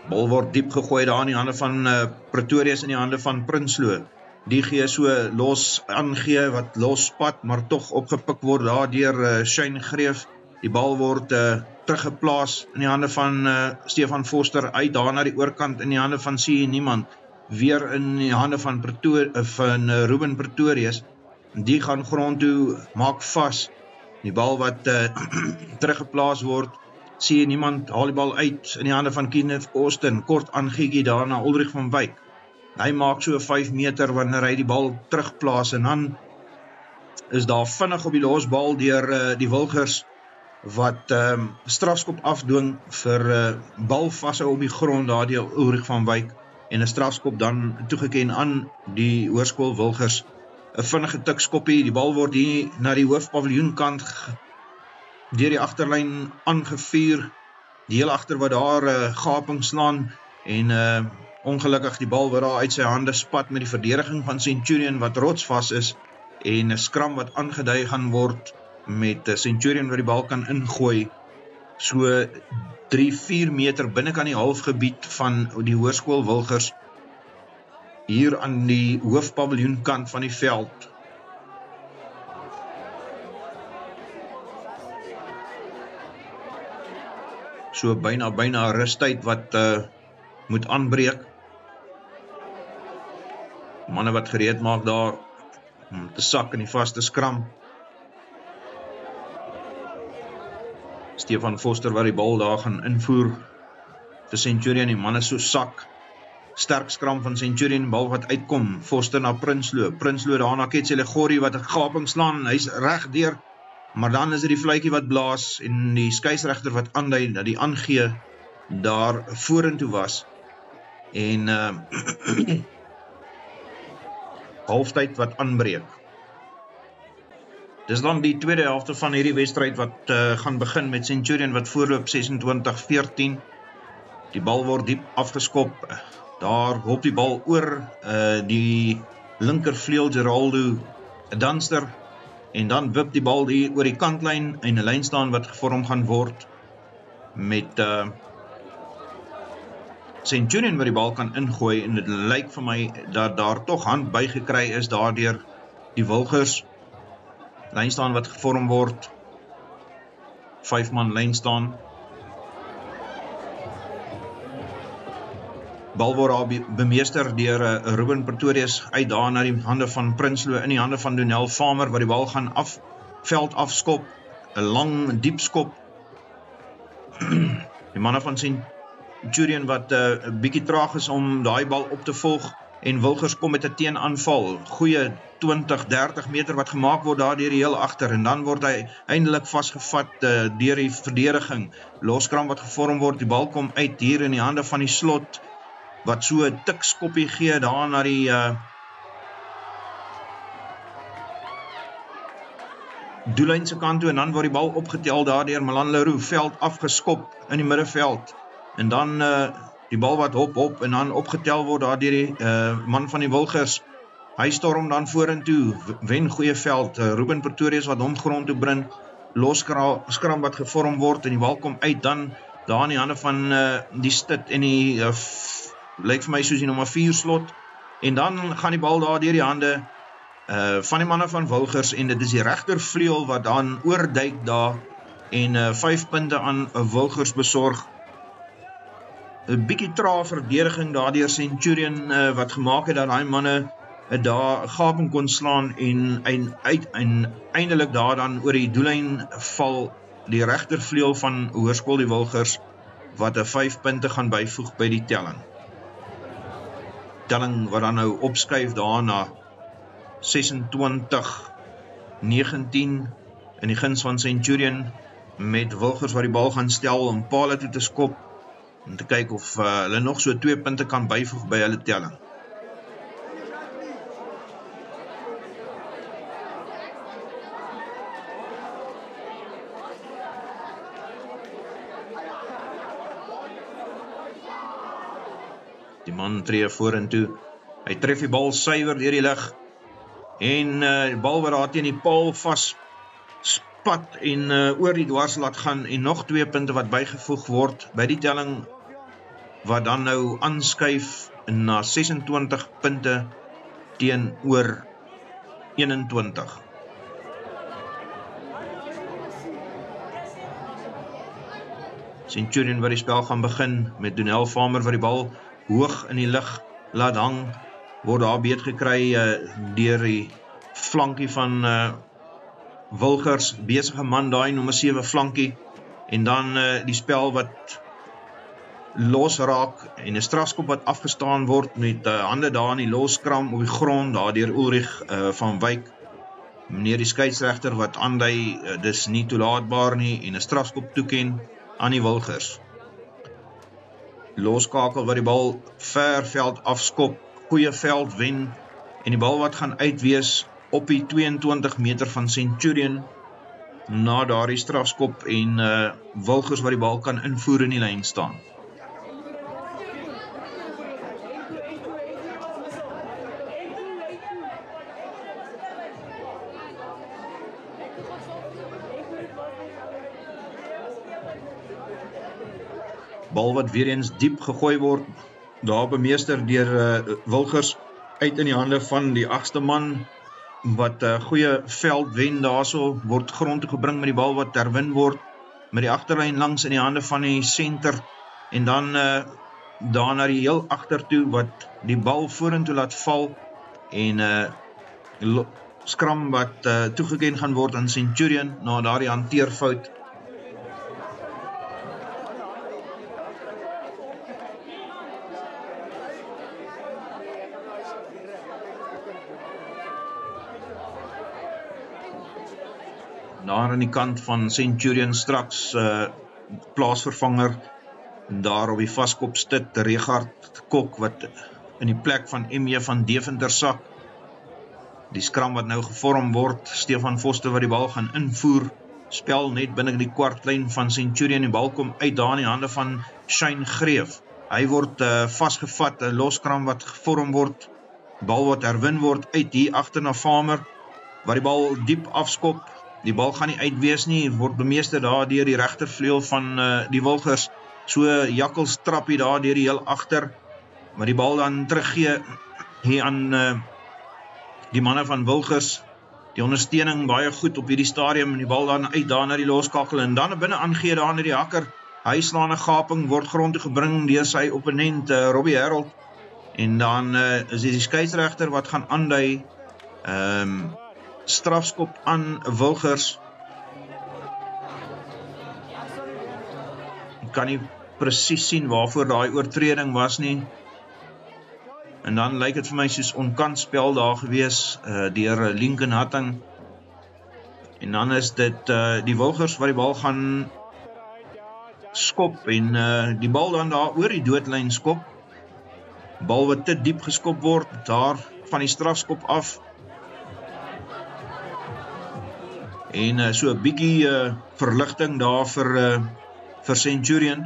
Bal word diep gegooi daar in die hande van Pretorius in die hande van Prinsloo. Die gee so los aangee wat losspat, maar tog opgepik word daar deur Shane Greef. Die bal word teruggeplaas in die hande van Stefan Foster uit daar na die oorkant in die hande van sien niemand. Weer in die hande van Ruben Pretorius. Die gaan grond toe, maak vas. Die bal wat teruggeplaas word, sien niemand, haal die bal uit in die hande van Kenneth Austin, kort aangeekie daar na Ulrich van Wyk. Hy maak so 5 meter wanneer hy die bal terugplaas, en dan is daar vinnig op die losbal deur die Wilgers wat strafskop afdwing vir bal vashou op die grond daar deur Ulrich van Wyk, en 'n strafskop dan toegeken aan die Hoërskool Wilgers. 'n Vinnige tikskoppie, die bal word hier na die hoofpaviljoenkant deur die agterlyn aangevuur, die heel agter wat daar gaping slaan, en ongelukkig die bal wat daar uit sy hande spat met die verdediging van Centurion wat rotsvas is, en 'n skram wat aangedui gaan word met Centurion wat die bal kan ingooi, so 3-4 meter binnekant die halfgebied van die Hoërskool Wilgers, hier aan die hoofpaviljoenkant van die veld. So byna 'n rustyd wat moet aanbreek. Manne wat gereed maak daar om te sak in die vaste skram. Stefan Foster wat die bal daar gaan invoer vir Centurion, die manne so sak. Sterk skram van Centurion, bal wat uitkom, Foster na Prinsloo. Prinsloo daar na Ketselegori wat 'n gaping slaan, hy's reg deur. Maar dan is dit die fluitjie wat blaas en die skeieregter wat aandui dat die aangee daar vorentoe was. En halftyd wat aanbreek. Dis dan die tweede helfte van hierdie wedstryd wat gaan begin met Centurion wat voorloop 26-14. Die bal word diep afgeskop. Daar hop die bal oor die linkervleuel Geraldo Dunster. En dan wip die bal hier oor die kantlyn en 'n lyn staan wat gevorm gaan word met Centurion wat die bal kan ingooi, en dit lyk vir my dat daar tog hand bygekry is daardeur die Wilgers. Lyn staan wat gevorm word, 5 man lyn staan. Bal word daar bemeester deur Ruben Pretorius uit daar na die hande van Prinsloo, in die hande van Donel Farmer, wat die bal gaan veld afskop, 'n lang diep skop. Die manne van Centurion wat 'n bietjie traag is om daai bal op te volg, en Wilgers kom met 'n teenaanval, goeie 20-30 meter wat gemaak word daar deur die heel agter, en dan word hy eindelik vasgevat deur die verdediging. Loskram wat gevorm word, die bal kom uit hier in die hande van die Slot, wat so 'n tik skoppie gee daar na die doellyn se kant toe, en dan word die bal opgetel daar deur Milan Leroux, veld afgeskop in die middeveld, en dan die bal wat hop en dan opgetel word daar deur die man van die Wilgers. Hy storm dan vorentoe, wen goeie veld, Ruben Pretorius wat hom grond toe bring, loskram wat gevorm word, en die bal kom uit dan daar in die hande van die Stit en die lyk vir my soos die nommer 4 Slot, en dan gaan die bal daar deur die hande van die manne van Wilgers, en dit is die regtervleuel wat dan oorduik daar, en 5 punte aan Wilgers besorg. 'n bietjie trae verdediging daar deur Centurion wat gemaak het dat daai manne daar gaping kon slaan, en eindelik daar dan oor die doellyn val die regtervleuel van Hoërskool die Wilgers, wat 'n 5 punte gaan byvoeg by die telling. Telling wat dan nou opskuif daarna 26-19 in die guns van Centurion, met Wilgers wat die bal gaan stel om pale toe te skop, om te kyk of hulle nog so 2 punte kan byvoeg by hulle telling. Die man tree vorentoe, hy tref die bal suiwer deur die lug, en die bal wat daar teen die paal vas spat en oor die dwars laat gaan, en nog 2 punte wat bygevoeg word by die telling, wat dan nou aanskuif na 26 punte teenoor 21. Centurion wat die spel gaan begin, met Donel Farmer wat die bal hoog in die lug laat hang, word daar beet gekry deur die flankie van Wilgers, besige man daai nommer 7 flankie, en dan die spel wat losraak, en 'n strafskop wat afgestaan word, met hande daar in die loskram op die grond, daar deur Ulrich van Wyk, meneer die skeieregter wat aandui, dis nie toelaatbaar nie, en 'n strafskop toeken aan die Wilgers. Loskakel wat die bal ver veld afskop, goeie veld wen, en die bal wat gaan uitwees op die 22 meter van Centurion, na daardie strafskop, en Wilgers wat die bal kan invoer in die lyn staan. Bal wat weer eens diep gegooi word, daar bemeester deur Wilgers, uit in die hande van die 8ste man, wat goeie veld wen daarso, word grond toe gebring met die bal wat herwin word, met die agterlyn langs in die hande van die senter, en dan daar na die heel agter toe, wat die bal vorentoe laat val, en skram wat toegeken gaan word aan Centurion, na daardie hanteerfout. Daar aan die kant van Centurion straks plaasvervanger, daar op die vaskop Stit, Regard Kok, wat in die plek van M.J. van Deventer sak. Die skram wat nou gevorm word, Stefan Foster wat die bal gaan invoer, spel net binne die kwartlyn van Centurion, die bal kom uit daar in die hande van Shane Greef. Hy word vasgevat, 'n loskram wat gevorm word, bal wat herwin word uit hier agter na Farmer, wat die bal diep afskop. Die bal gaan nie uitwees nie, word bemeester daar deur die regtervleuel van die Wilgers. So Jakkels trappie daar deur die heel agter, maar die bal dan teruggee hier aan die manne van Wilgers. Die ondersteuning baie goed op hierdie stadium, en die bal dan uit daar na die loskakel, en dan binne aangee daar na die hakker. Hy slaan 'n gaping, word grond toe gebring deur sy opponent Robbie Harold, en dan is die skeieregter wat gaan aandui strafskop aan Wilgers. Ek kan nie presies sien waarvoor daai oortreding was nie. En dan lyk dit vir my soos onkantspel daar gewees deur Lincoln Hatting. En dan is dit die Wilgers wat die bal gaan skop, en die bal dan daar oor die doodlyn skop. Bal wat te diep geskop word, daar van die strafskop af. En so 'n bietjie verligting daar vir Centurion,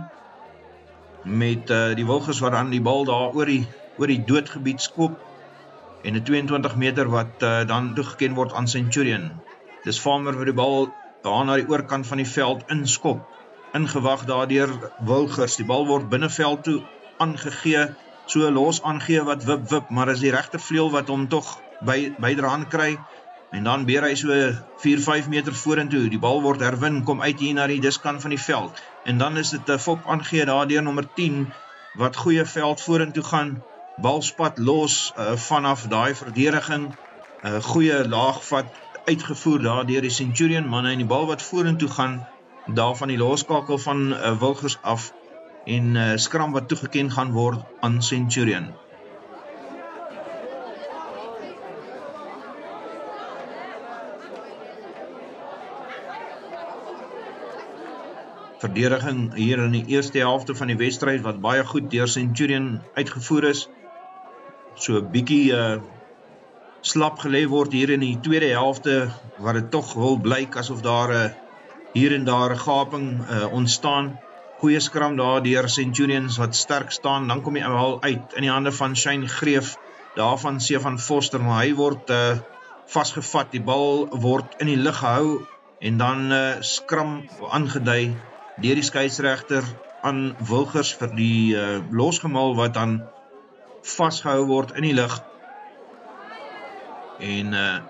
met die Wilgers wat dan die bal daar oor die doodgebied skop, en 'n 22 meter wat dan toegeken word aan Centurion. Dis Farmer wat die bal daar na die oorkant van die veld inskop, ingewag daar deur Wilgers. Die bal word binneveld toe aangegee, so los aangee wat wip, maar is die regtervleuel wat hom tog byderhand kry, en dan beer hy so 4-5 meter vorentoe. Die bal word herwin, kom uit hier na die diskant van die veld, en dan is dit 'n fop aangee daar deur nommer 10, wat goeie veld vorentoe gaan. Bal spat los vanaf daai verdediging, goeie laagvat uitgevoer daar deur die Centurion manne, en die bal wat vorentoe gaan daar van die loskakel van Wilgers af, en skram wat toegeken gaan word aan Centurion. Verdediging hier in die eerste helfte van die wedstryd wat baie goed deur Centurion uitgevoer is. So 'n bietjie slap gelê word hier in die tweede helfte, wat dit tog wil blyk asof daar hier en daar 'n gaping ontstaan. Goeie skram daar deur Centurions wat sterk staan. Dan kom die bal uit in die hande van Shane Greef, daar van Stefan Foster, maar hy word vasgevat. Die bal word in die lug gehou, en dan skram aangedui deur die skeieregter aan Wilgers vir die losgemaal wat dan vasgehou word in die lug. En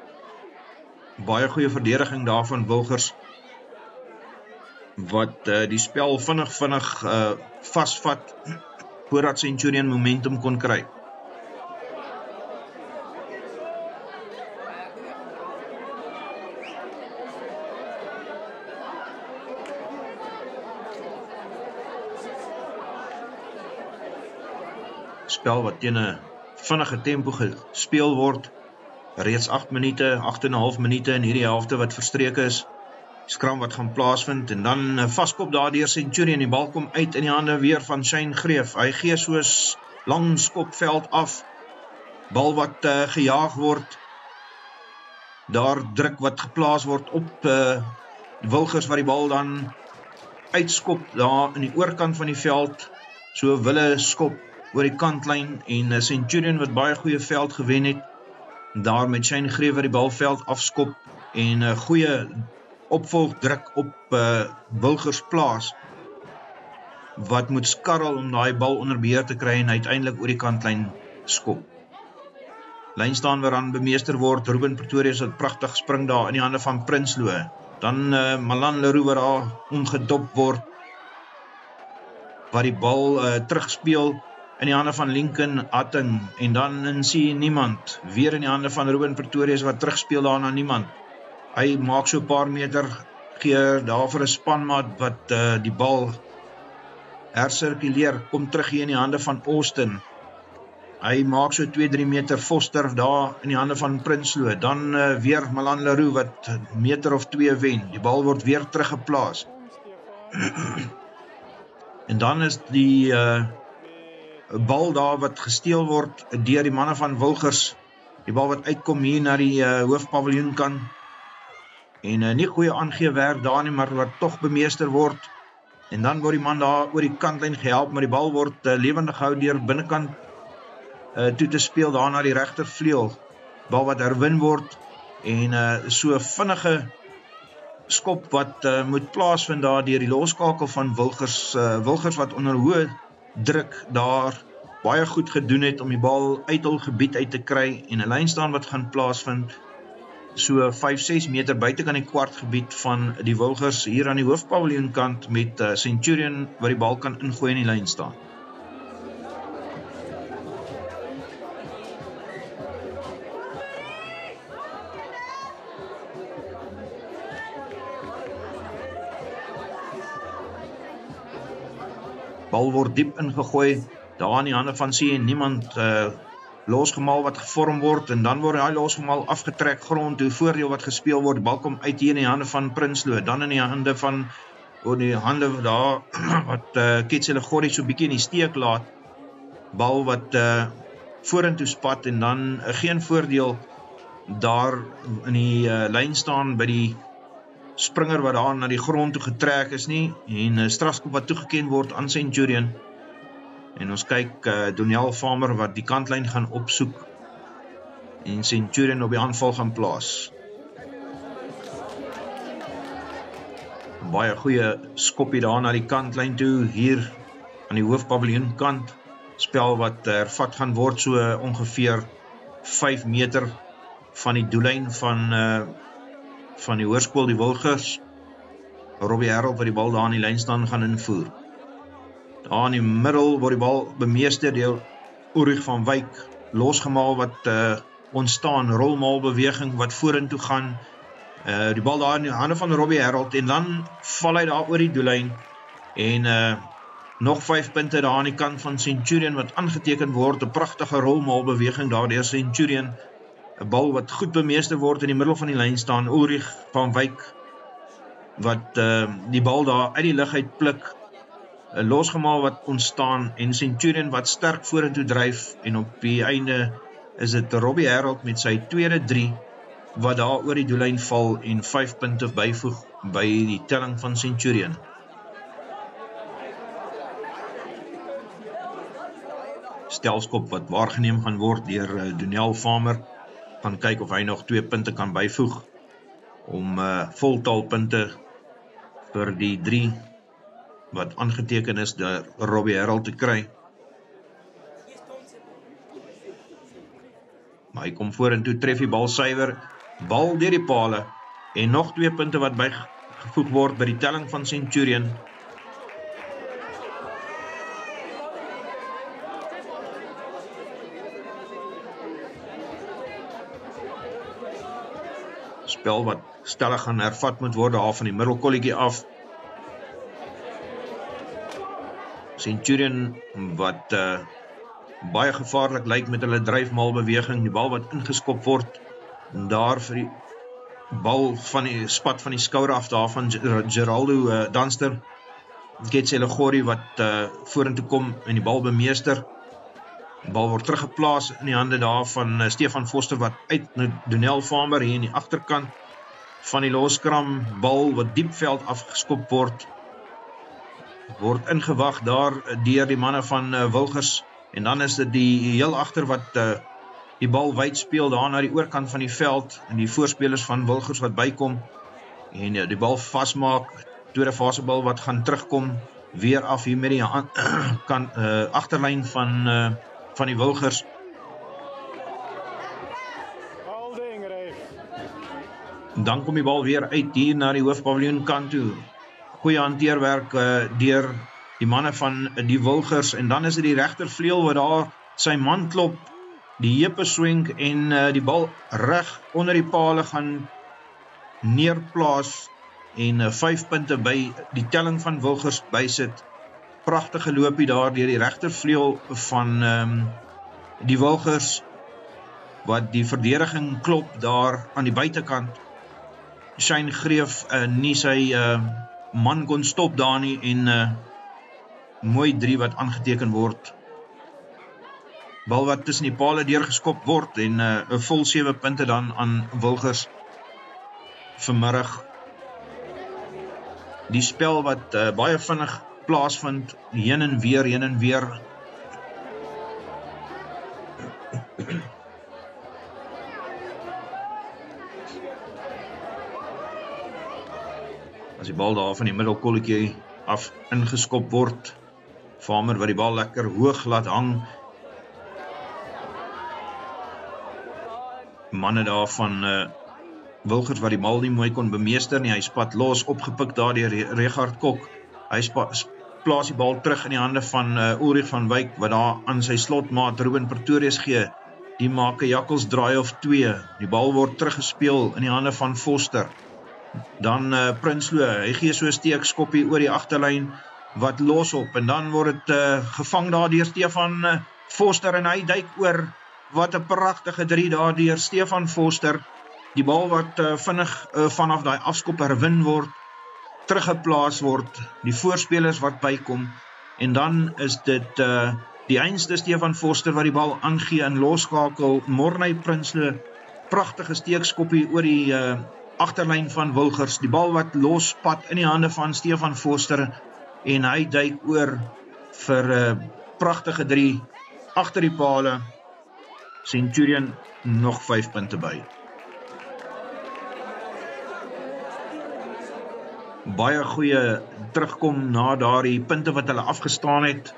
baie goeie verdediging daar van Wilgers, wat die spel vinnig vasvat voordat Centurion momentum kon kry. Spel wat teen 'n vinnige tempo gespeel word, reeds 8 minute, 8,5 minute in hierdie helfte wat verstreke is. Skram wat gaan plaasvind, en dan vaskop daar deur Centurion. Die bal kom uit in die hande weer van Shane Greef. Hy gee soos lang skopveld af. Bal wat gejaag word. Daar druk wat geplaas word op Wilgers wat die bal dan uitskop daar in die oorkant van die veld. So wille skop oor die kantlyn, en Centurion wat baie goeie veld gewen het. Daar met Shane Greef wat die balveld afskop, en goeie opvolgdruk op Wilgers plaas, wat moet skarrel om daai bal onder beheer te kry en uiteindelik oor die kantlyn skop. Lyn staan waar aan bemeester word. Ruben Pretorius wat pragtig spring daar in die hande van Prinsloo. Dan Malan Leroux wat daar ongedop word, wat die bal terugspeel in die hande van Lincoln Hatting, en dan sien niemand, weer in die hande van Ruben Pretorius wat terugspeel daar na niemand. Hy maak so 'n paar meter, gee daar vir 'n spanmaat wat die bal hersirkuleer, kom terug hier in die hande van Austin. Hy maak so 2-3 meter, Foster daar in die hande van Prinsloo. Dan weer Malan Leroux wat meter of 2 wen. Die bal word weer teruggeplaas. En dan is die bal daar wat gesteel word deur die manne van Wilgers. Die bal wat uitkom hier na die hoofpaviljoen kan. En nie goeie aangeewerk daar nie, maar wat tog bemeester word. En dan word die man daar oor die kantlyn gehelp, maar die bal word lewendig gehou deur binnekant toe te speel daar na die regtervleuel. Bal wat herwin word en so vinnige skop wat moet plaasvind daar deur die loskakel van Wilgers, Wilgers wat onder hoë druk daar baie goed gedoen het om die bal uit hul gebied uit te kry en 'n lynstaan wat gaan plaasvind so 5-6 meter buitekant die kwartgebied van die Wilgers hier aan die hoofpaviljoenkant met Centurion wat die bal kan ingooi in die lyn staan. Bal word diep ingegooi, daar in die hande van sien niemand losgemaal wat gevorm word en dan word hy losgemaal afgetrek grond toe, voordeel wat gespeel word, bal kom uit hier in die hande van Prinsloo, dan in die hande van die hande daar wat Ketsele Gorrie so bietjie in die steek laat, bal wat vorentoe spat en dan geen voordeel daar in die lyn staan by die springer wat daar na die grond toe getrek is nie, en strafskop wat toegeken word aan Centurion. En ons kyk Doniel Farmer wat die kantlyn gaan opsoek en Centurion op die aanval gaan plaas. Baie goeie skopie daar na die kantlyn toe, hier aan die hoofpaviljoenkant, spel wat hervat gaan word so ongeveer 5 meter van die doellyn van die hoërskool die Wilgers. Robbie Harold wat die bal daar in die lyn staan gaan invoer. Daar in die middel word die bal bemeester deur Ulrich van Wyk, losgemaal wat ontstaan, rolmaalbeweging wat vorentoe gaan, die bal daar in die hande van Robbie Harold en dan val hy daar oor die doellyn en nog 5 punte daar aan die kant van Centurion wat aangeteken word, 'n pragtige rolmaalbeweging daar deur Centurion, 'n bal wat goed bemeester word in die middel van die lyn staan, Ulrich van Wyk wat die bal daar uit die lug uit pluk, losgemaal wat ontstaan en Centurion wat sterk vorentoe dryf en op die einde is dit Robbie Harold met sy tweede 3 wat daar oor die doellyn val en 5 punte byvoeg by die telling van Centurion. Stelskop wat waargeneem gaan word deur Doniel Farmer, gaan kyk of hy nog 2 punte kan byvoeg om voltal punte vir die 3 wat aangeteken is deur Robbie Harold te kry. Maar hy kom vorentoe, tref die bal suiwer, bal deur die pale en nog 2 punte wat bygevoeg word by die telling van Centurion. Spel wat stellig gaan hervat moet word daar van die middelkolletjie af. Centurion wat baie gevaarlik lyk met hulle dryfmaalbeweging, die bal wat ingeskop word, daar vir die bal van die spat van die skouer af daar van Geraldo Danster, Ketsele Gorrie wat vorentoe kom en die bal bemeester. Die bal word teruggeplaas in die hande daar van Stefan Foster wat uit Doniel Farmer hier in die agterkant van die loskram, bal wat diepveld afgeskop word ingewag daar deur die manne van Wilgers en dan is dit die heel agter wat die bal wyd speel daar na die oorkant van die veld en die voorspelers van Wilgers wat bykom en die bal vasmaak, tweede fasebal wat gaan terugkom weer af hier met die agterlyn van die Wilgers. Dan kom die bal weer uit hier na die hoofpaviljoenkant toe. Goeie hanteerwerk deur die manne van die Wilgers en dan is dit die regtervleuel wat daar sy man klop, die heupe swing en die bal reg onder die pale gaan neerplaas en 5 punte by die telling van Wilgers bysit. Pragtige loopie daar deur die regtervleuel van die Wilgers wat die verdediging klop daar aan die buitekant. Shane Greef nie sy man kon stop daar nie en mooi 3 wat aangeteken word. Bal wat tussen die pale deurgeskop word en 'n vol 7 punte dan aan Wilgers vanmiddag. Die spel wat baie vinnig plaasvind, heen en weer. as die bal daar van die middelkolletjie af ingeskop word, Farmer wat die bal lekker hoog laat hang, manne daar van Wilgers wat die bal nie mooi kon bemeester nie, hy spat los, opgepik daar deur Regard Kok, hy plaas die bal terug in die hande van Ulrich van Wyk, wat daar aan sy slotmaat Ruben Pretorius gee, die maak 'n jakkelsdraai of 2, die bal word teruggespeel in die hande van Foster, dan Prinsloo, hy gee so 'n steekskoppie oor die agterlyn, wat los op, en dan word het gevang daar deur Stefan Foster, en hy duik oor, wat 'n pragtige 3 daar deur Stefan Foster, die bal wat vinnig vanaf daai afskop herwin word, teruggeplaas word, die voorspelers wat bykom, en dan is dit die einste Stefan Foster wat die bal aangee en losskakel, Morney Prinsloo, pragtige steekskoppie oor die agterlyn van Wilgers, die bal wat losspat in die hande van Stefan Foster, en hy duik oor vir pragtige 3 agter die pale, Centurion nog 5 punte by. Baie goeie terugkom na daardie punte wat hulle afgestaan het,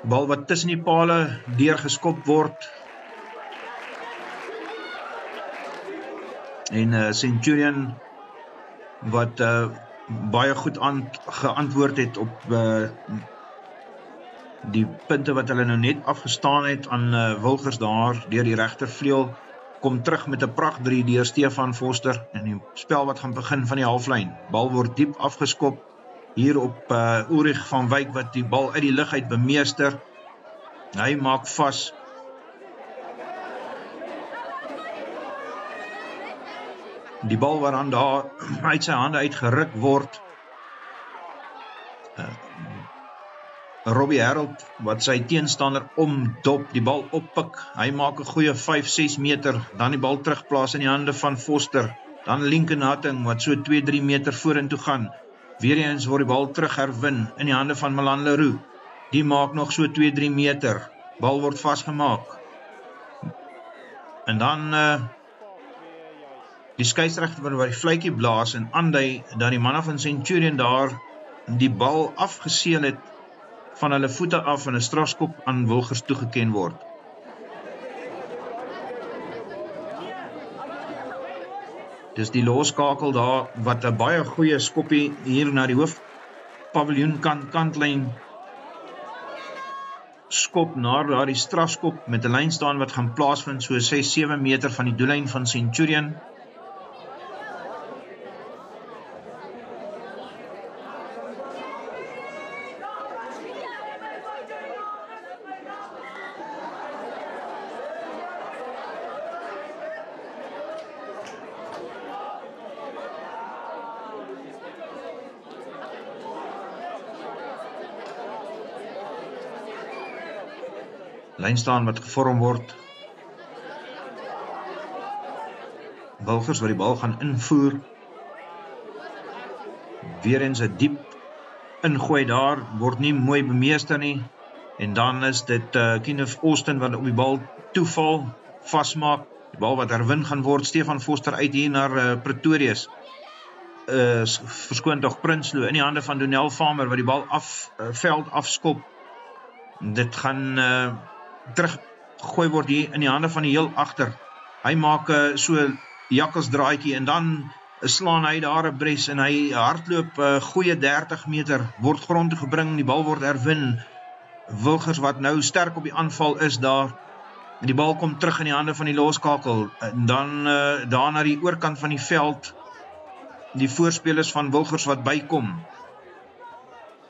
bal wat tussen die pale deurgeskop word, en Centurion wat baie goed geantwoord het op die punte wat hulle nou net afgestaan het aan Wilgers daar deur die regtervleuel, kom terug met 'n pracht 3 deur Stefan Foster, en die spel wat gaan begin van die halflyn, bal word diep afgeskop hier op Ulrich van Wyk wat die bal uit die lug uit bemeester, hy maak vas, die bal waaraan daar uit sy hande uitgeruk word, Robbie Harold wat sy teenstander omdop, die bal oppik, hy maak 'n goeie 5-6 meter, dan die bal terugplaas in die hande van Foster, dan Lincoln Hatting wat so 2-3 meter vorentoe gaan, weer eens word die bal terug herwin in die hande van Milan Leroux, die maak nog so 2-3 meter, bal word vasgemaak, en dan die skeieregter wat die fluitjie blaas en aandui dat die manne van Centurion daar die bal afgeseel het van hulle voete af en 'n strafskop aan Wilgers toegeken word. Dis die loskakel daar wat 'n baie goeie skoppie hier na die hoofpaviljoen kantlyn skop na daardie strafskop met 'n lyn staan wat gaan plaasvind so 6-7 meter van die doellyn van Centurion. Lyn staan wat gevorm word. Wilgers wat die bal gaan invoer. Weer eens 'n diep ingooi daar, word nie mooi bemeester nie. En dan is dit Kenneth Austin wat op die bal toeval, vasmaak. Die bal wat herwin gaan word, Stefan Foster uit hier na Pretorius. Verskoon tog Prinsloo in die hande van Donel Farmer wat die bal veld afskop. Dit gaan teruggooi word hier in die hande van die heel agter. Hy maak so jakkelsdraadjie en dan slaan hy daar 'n bres en hy hardloop goeie 30 meter, word grond toe gebring, die bal word herwin. Wilgers wat nou sterk op die aanval is daar, en die bal kom terug in die hande van die loskakel, en dan daar na die oorkant van die veld, die voorspelers van Wilgers wat bykom.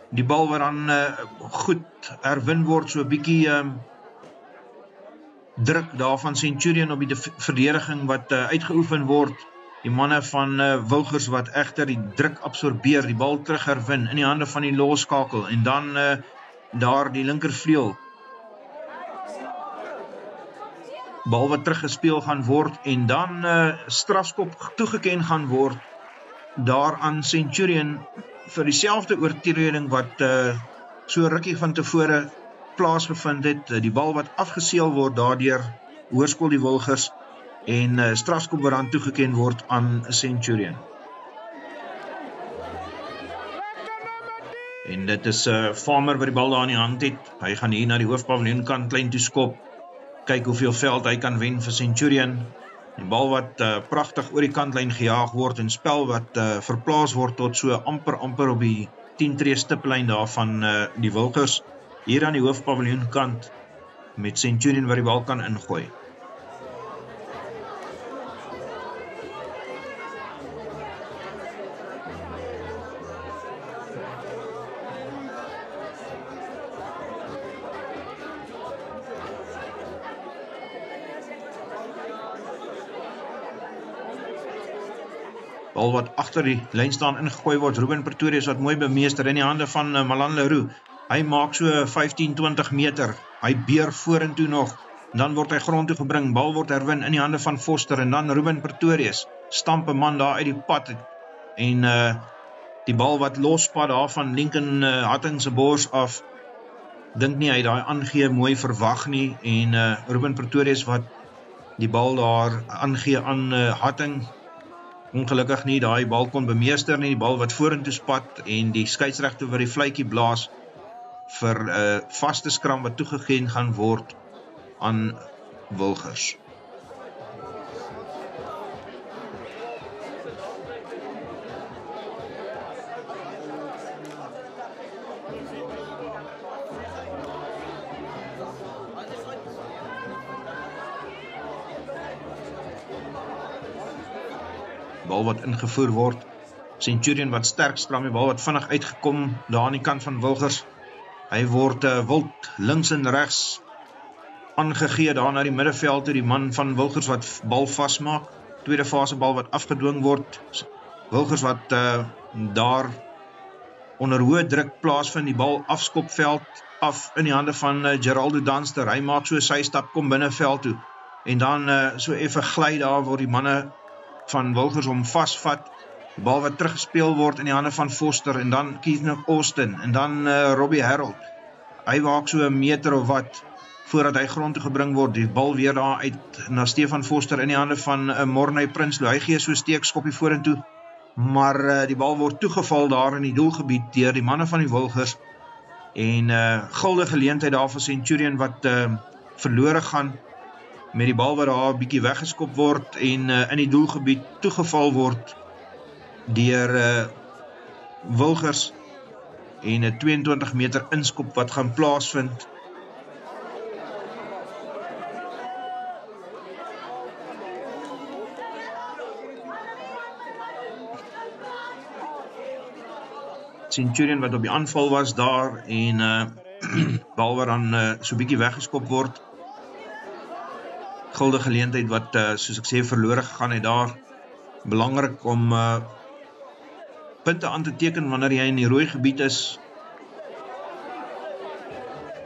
Die bal wat dan goed herwin word, so 'n bietjie druk daar van Centurion op die verdediging wat uitgeoefen word. Die manne van Wilgers wat egter die druk absorbeer, die bal terug herwin in die hande van die loskakel, en dan daar die linkervleuel. Bal wat teruggespeel gaan word, en dan strafskop toegeken gaan word, daar aan Centurion, vir dieselfde oortreding wat so rukkie van tevore plaasgevind het, die bal wat afgeseel word daardeur Hoërskool die Wilgers, en strafskop wat dan toegeken word aan Centurion. En dit is Farmer wat die bal daar in die hand het. Hy gaan hier na die hoofpaviljoen kant klein toe skop. Kyk hoeveel veld hy kan wen vir Centurion. Die bal wat pragtig oor die kantlyn gejaag word en spel wat verplaas word tot so amper op die 10 tree stiplyn daar van die Wilgers. Hier aan die hoofpaviljoen kant met Centurion wat die bal kan ingooi. Bal wat agter die lyn staan ingegooi word, Ruben Pretorius wat mooi bemeester in die hande van Malan Leroux. Hy maak so 15-20 meter, hy beer vorentoe nog, dan word hy grond toe gebring, bal word herwin in die hande van Foster, en dan Ruben Pretorius, stamp 'n man daar uit die pad, en die bal wat losspat daar van Lincoln Hatting se bors af, dink nie hy daai aangee mooi verwag nie, en Ruben Pretorius wat die bal daar aangee aan Hatting, ongelukkig nie daai bal kon bemeester nie, die bal wat vorentoe spat en die skeieregter wat die fluitjie blaas vir 'n vaste skram wat toegegee gaan word aan Wilgers. Bal wat ingevoer word, Centurion wat sterk stram, die bal wat vinnig uitgekom daar aan die kant van Wilgers. Hy word wild links en regs aangegee daar na die middeveld toe, die man van Wilgers wat bal vasmaak, tweede fase bal wat afgedwing word, Wilgers wat daar onder hoë druk plaasvind, die bal afskopveld af in die hande van Geraldo Danster, hy maak so sy stap, kom binneveld toe, en dan so effe gly daar word die manne van Wilgers om vasvat, die bal wat teruggespeel word in die hande van Foster, en dan Keith Austin, en dan Robbie Harold, hy waak so 'n meter of wat, voordat hy grond toe gebring word, die bal weer daar uit na Stefan Foster in die hande van Morney Prinsloo, hy gee so steekskoppie vorentoe, maar die bal word toegeval daar in die doelgebied deur die manne van die Wilgers, en gulde geleentheid daar vir Centurion wat verlore gaan, met die bal wat daar 'n bietjie weggeskop word en in die doelgebied toegeval word deur Wilgers en 'n 22 meter inskop wat gaan plaasvind. Centurion wat op die aanval was daar en bal wat dan so bietjie weggeskop word. Gulde geleentheid wat, soos ek sê, verlore gegaan het daar. Belangrik om punte aan te teken wanneer jy in die rooi gebied is.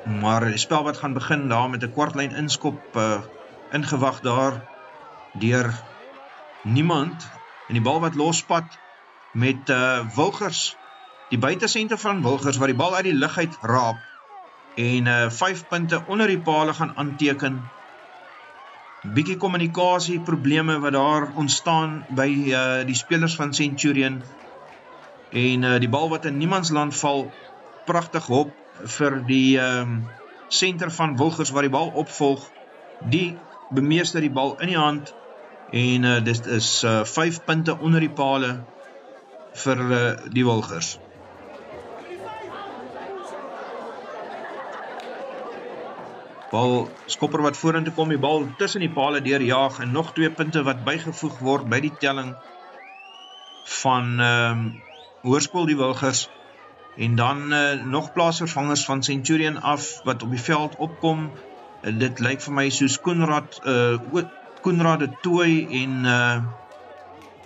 Maar die spel wat gaan begin daar met 'n kwartlyn inskop ingewag daar deur niemand. En die bal wat losspat met Wilgers, die buitesenter van Wilgers wat die bal uit die lug uit raap en 5 punte onder die pale gaan aanteken. Bietjie kommunikasie probleme wat daar ontstaan by die spelers van Centurion en die bal wat in niemandsland val, pragtig hop vir die senter van Wilgers wat die bal opvolg, die bemeester die bal in die hand en dit is 5 punte onder die pale vir die Wilgers. Bal skopper wat vorentoe kom, die bal tussen die pale deurjaag en nog 2 punte wat bygevoeg word by die telling van Hoërskool die Wilgers en dan nog plaasvervangers van Centurion af wat op die veld opkom. Dit lyk vir my soos Koenraad de Tooy en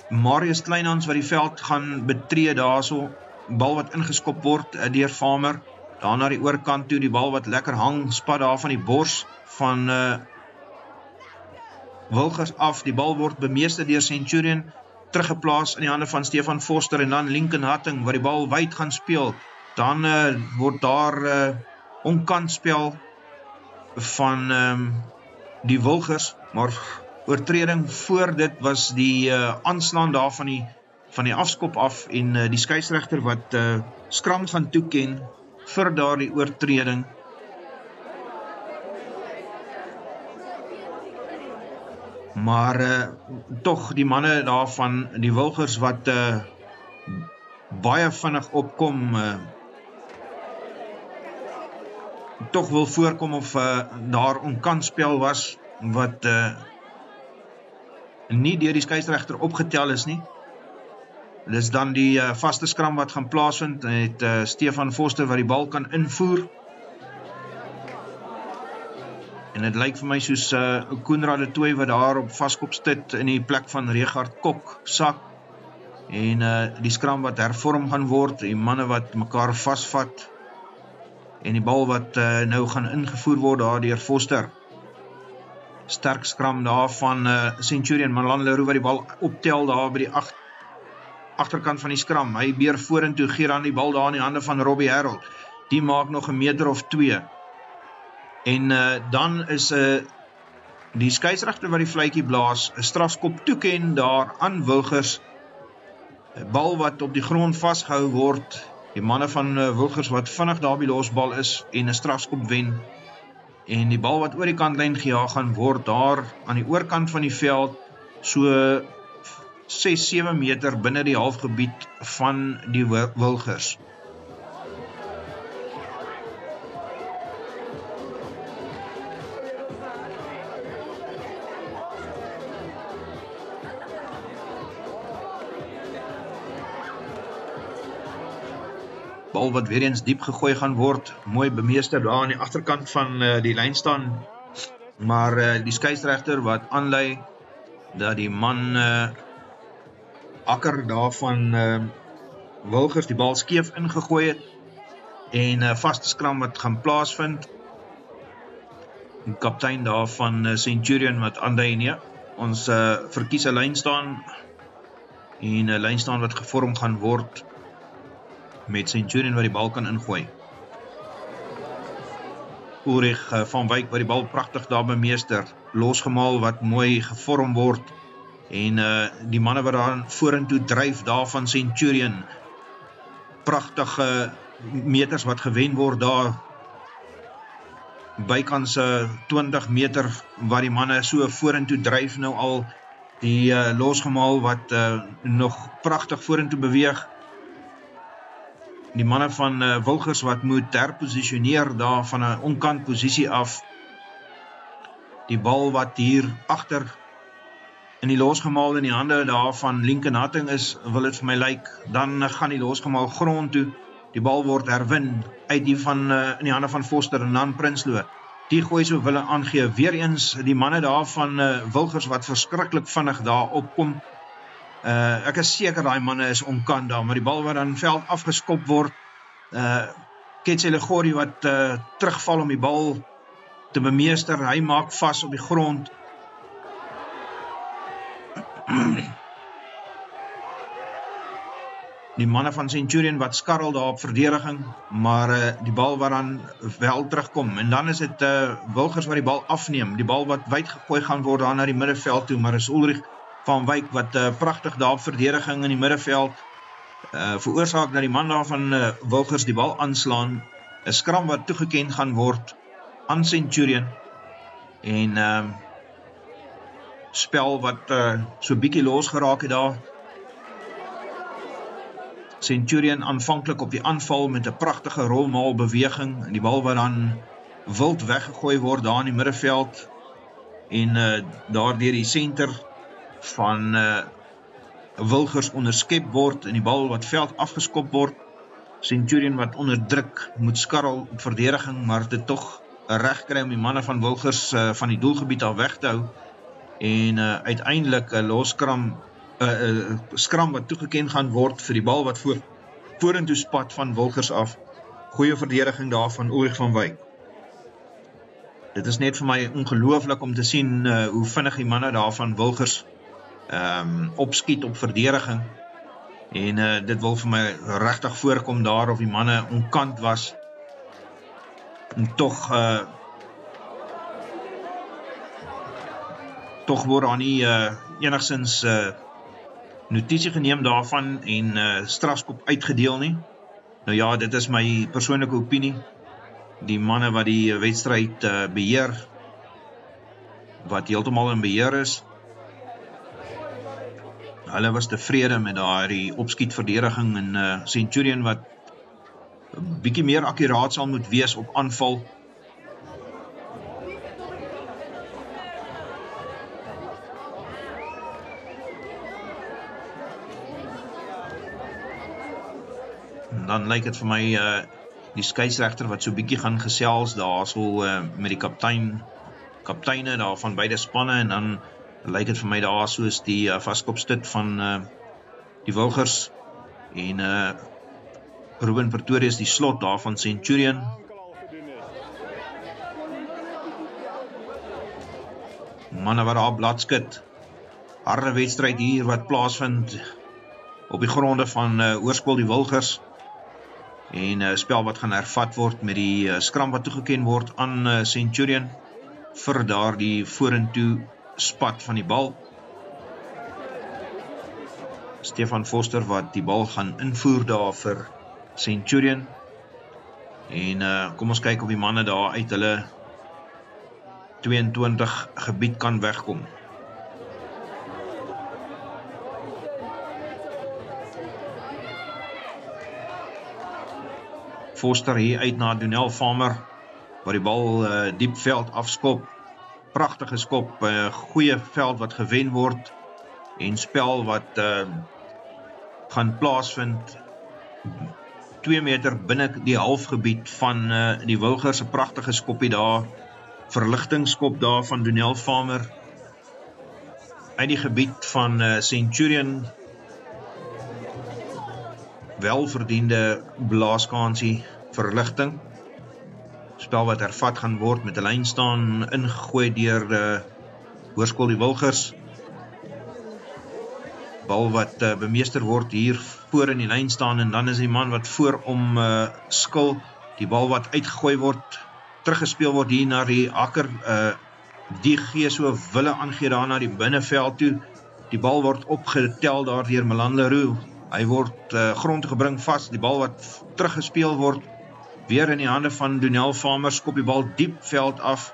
Marius Kleinhans wat die veld gaan betree daarso. Bal wat ingeskop word deur Farmer. Daar na die oorkant toe, die bal wat lekker hang, spat daar van die bors van Wilgers af. Die bal word bemeester deur Centurion, teruggeplaas in die hande van Stefan Foster en dan Lincoln Hatting wat die bal wyd gaan speel. Dan word daar onkantspel van die Wilgers, maar oortreding voor dit was die aanslaan daar van die van die afskop af en die skeieregter wat skram gaan toeken vir daardie oortreding. Maar tog die manne daar van die Wilgers wat baie vinnig opkom, tog wil voorkom of daar onkansspel was wat nie deur die skeieregter opgetel is nie. Dis dan die vaste skram wat gaan plaasvind met Stefan Foster wat die bal kan invoer. En dit lyk vir my soos Koenraad de Tooy wat daar op vaskop sit in die plek van Regard Kok sak. En die skram wat hervorm gaan word, die manne wat mekaar vasvat en die bal wat nou gaan ingevoer word daar deur Foster. Sterk skram daar van Centurion, Marlon Leroux wat die bal optel daar by die agterkant van die skram. Hy beer vorentoe, gee dan die bal daar in die hande van Robbie Harold. Die maak nog 1 meter of 2. En dan is die skeieregter wat die fluitjie blaas, 'n strafskop toeken daar aan Wilgers. 'n Bal wat op die grond vasgehou word. Die manne van Wilgers wat vinnig daar by losbal is en 'n strafskop wen. En die bal wat oor die kantlyn gejaag gaan word daar aan die oorkant van die veld, so 6-7 meter binne die halfgebied van die Wilgers. Bal wat weer eens diep gegooi gaan word, mooi bemeester daar aan die agterkant van die lyn staan, maar die skeieregter wat aanlei dat die man Akker daar van Wilgers die bal skeef ingegooi het en vaste skram wat gaan plaasvind. Die kaptein daar van Centurion wat aandui nee, ons verkies 'n lyn staan en 'n lyn staan wat gevorm gaan word met Centurion wat die bal kan ingooi. Ulrich van Wyk wat die bal pragtig daar bemeester, losgemaal wat mooi gevorm word en die manne wat daar vorentoe dryf daar van Centurion, pragtige meters wat gewen word daar, bykans 20 meter wat die manne so vorentoe dryf nou al, die losgemaal wat nog pragtig vorentoe beweeg. Die manne van Wilgers wat moet herposisioneer daar van 'n onkant posisie af. Die bal wat hier agter in die losgemaal in die hande daar van Lincoln Hatting is, wil dit vir my lyk, dan gaan die losgemaal grond toe. Die bal word herwin uit die van in die hande van Foster en dan Prinsloo. Die gooi so wille aangee. Weer eens die manne daar van Wilgers wat verskriklik vinnig daar opkom. Ek is seker daai manne is onkant daar, maar die bal wat dan veld afgeskop word, Ketsele Gori wat terugval om die bal te bemeester, hy maak vas op die grond. Die manne van Centurion wat skarrel daar op verdediging, maar die bal wat dan wel terugkom, en dan is dit Wilgers wat die bal afneem, die bal wat wyd gegooi gaan word daar na die middenveld toe, maar is Ulrich van Wyk wat pragtig daar op verdediging in die middenveld veroorsaak dat die man daar van Wilgers die bal aanslaan, 'n skram wat toegeken gaan word aan Centurion, en spel wat so bietjie los geraak het daar. Centurion aanvanklik op die aanval met 'n pragtige rolmaal beweging, en die bal wat dan wild weggegooi word daar in die middenveld, en daar deur die senter van Wilgers onderskep word, en die bal wat veld afgeskop word. Centurion wat onder druk moet skarrel op verdediging, maar dit tog reg kry om die manne van Wilgers van die doelgebied af weg te hou, en uiteindelik 'n loskram skram wat toegeken gaan word vir die bal wat vorentoe spat van Wilgers af. Goeie verdediging daar van Ulrich van Wyk. Dit is net vir my ongelooflik om te sien hoe vinnig die manne daar van Wilgers opskiet op verdediging, en dit wil vir my regtig voorkom daar of die manne onkant was, en tog word daar nie enigsins notisie geneem daarvan en strafskop uitgedeel nie. Nou ja, dit is my persoonlike opinie. Die manne wat die wedstryd beheer, wat heeltemal in beheer is, hulle was tevrede met daardie opskietverdediging en Centurion wat bietjie meer akkuraat sal moet wees op aanval. En dan lyk dit vir my die skeieregter wat so bietjie gaan gesels daarso met die kapteine daar van beide spanne, en dan lyk dit vir my daar soos die vaskopstit van die Wilgers en Ruben Pretorius die slot daar van Centurion. Manne wat daar bladskit. Harde wedstryd hier wat plaasvind op die gronde van Hoërskool die Wilgers. En spel wat gaan hervat word met die skram wat toegeken word aan Centurion vir daardie vorentoe spat van die bal. Stefan Foster wat die bal gaan invoer daar vir Centurion. En kom ons kyk of die manne daar uit hulle 22 gebied kan wegkom. Foster hier uit na Donel Farmer, waar die bal diep veld afskop. Pragtige skop, goeie veld wat gewen word, en spel wat gaan plaasvind 2 meter binne die halfgebied van die Wilgers. 'n pragtige skopie daar, verligtingskop daar van Donel Farmer uit die gebied van Centurion. Welverdiende blaaskansie, verligting. Spel wat hervat gaan word met 'n lyn staan ingegooi deur Hoërskool die Wilgers. Bal wat bemeester word hier voor in die lyn staan, en dan is die man wat voor om skil. Die bal wat uitgegooi word, teruggespeel word hier na die akker. Die gee so wille aangee daar na die binneveld toe. Die bal word opgetel daar deur Milan Leroux. Hy word grond gebring vas, die bal wat teruggespeel word, weer in die hande van Donel Farmer, skop die bal diep veld af.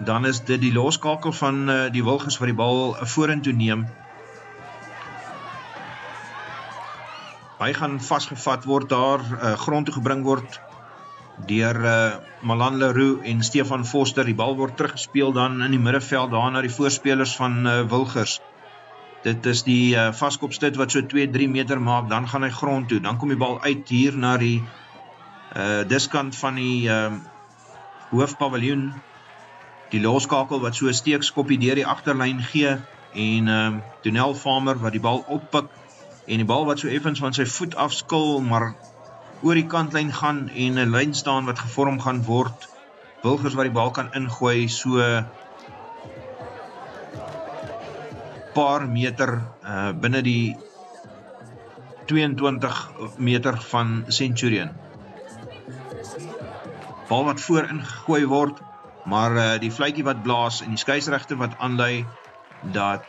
Dan is dit die loskakel van die Wilgers wat die bal vorentoe neem. Hy gaan vasgevat word daar, grond toe gebring word deur Milan Leroux en Stefan Foster. Die bal word teruggespeel dan in die middeveld daar na die voorspelers van Wilgers. Dit is die vaskopstit wat so 2-3 meter maak, dan gaan hy grond toe, dan kom die bal uit hier na die diskant van die hoofpaviljoen. Die loskakel wat so 'n steekskoppie deur die agterlyn gee, en Donel Farmer wat die bal oppik, en die bal wat so effens van sy voet afskil, maar oor die kantlyn gaan en 'n lyn staan wat gevorm gaan word. Wilgers wat die bal kan ingooi, so paar meter binne die 22 meter van Centurion. Bal wat voor ingegooi word, maar die fluitjie wat blaas en die skeieregter wat aanlei dat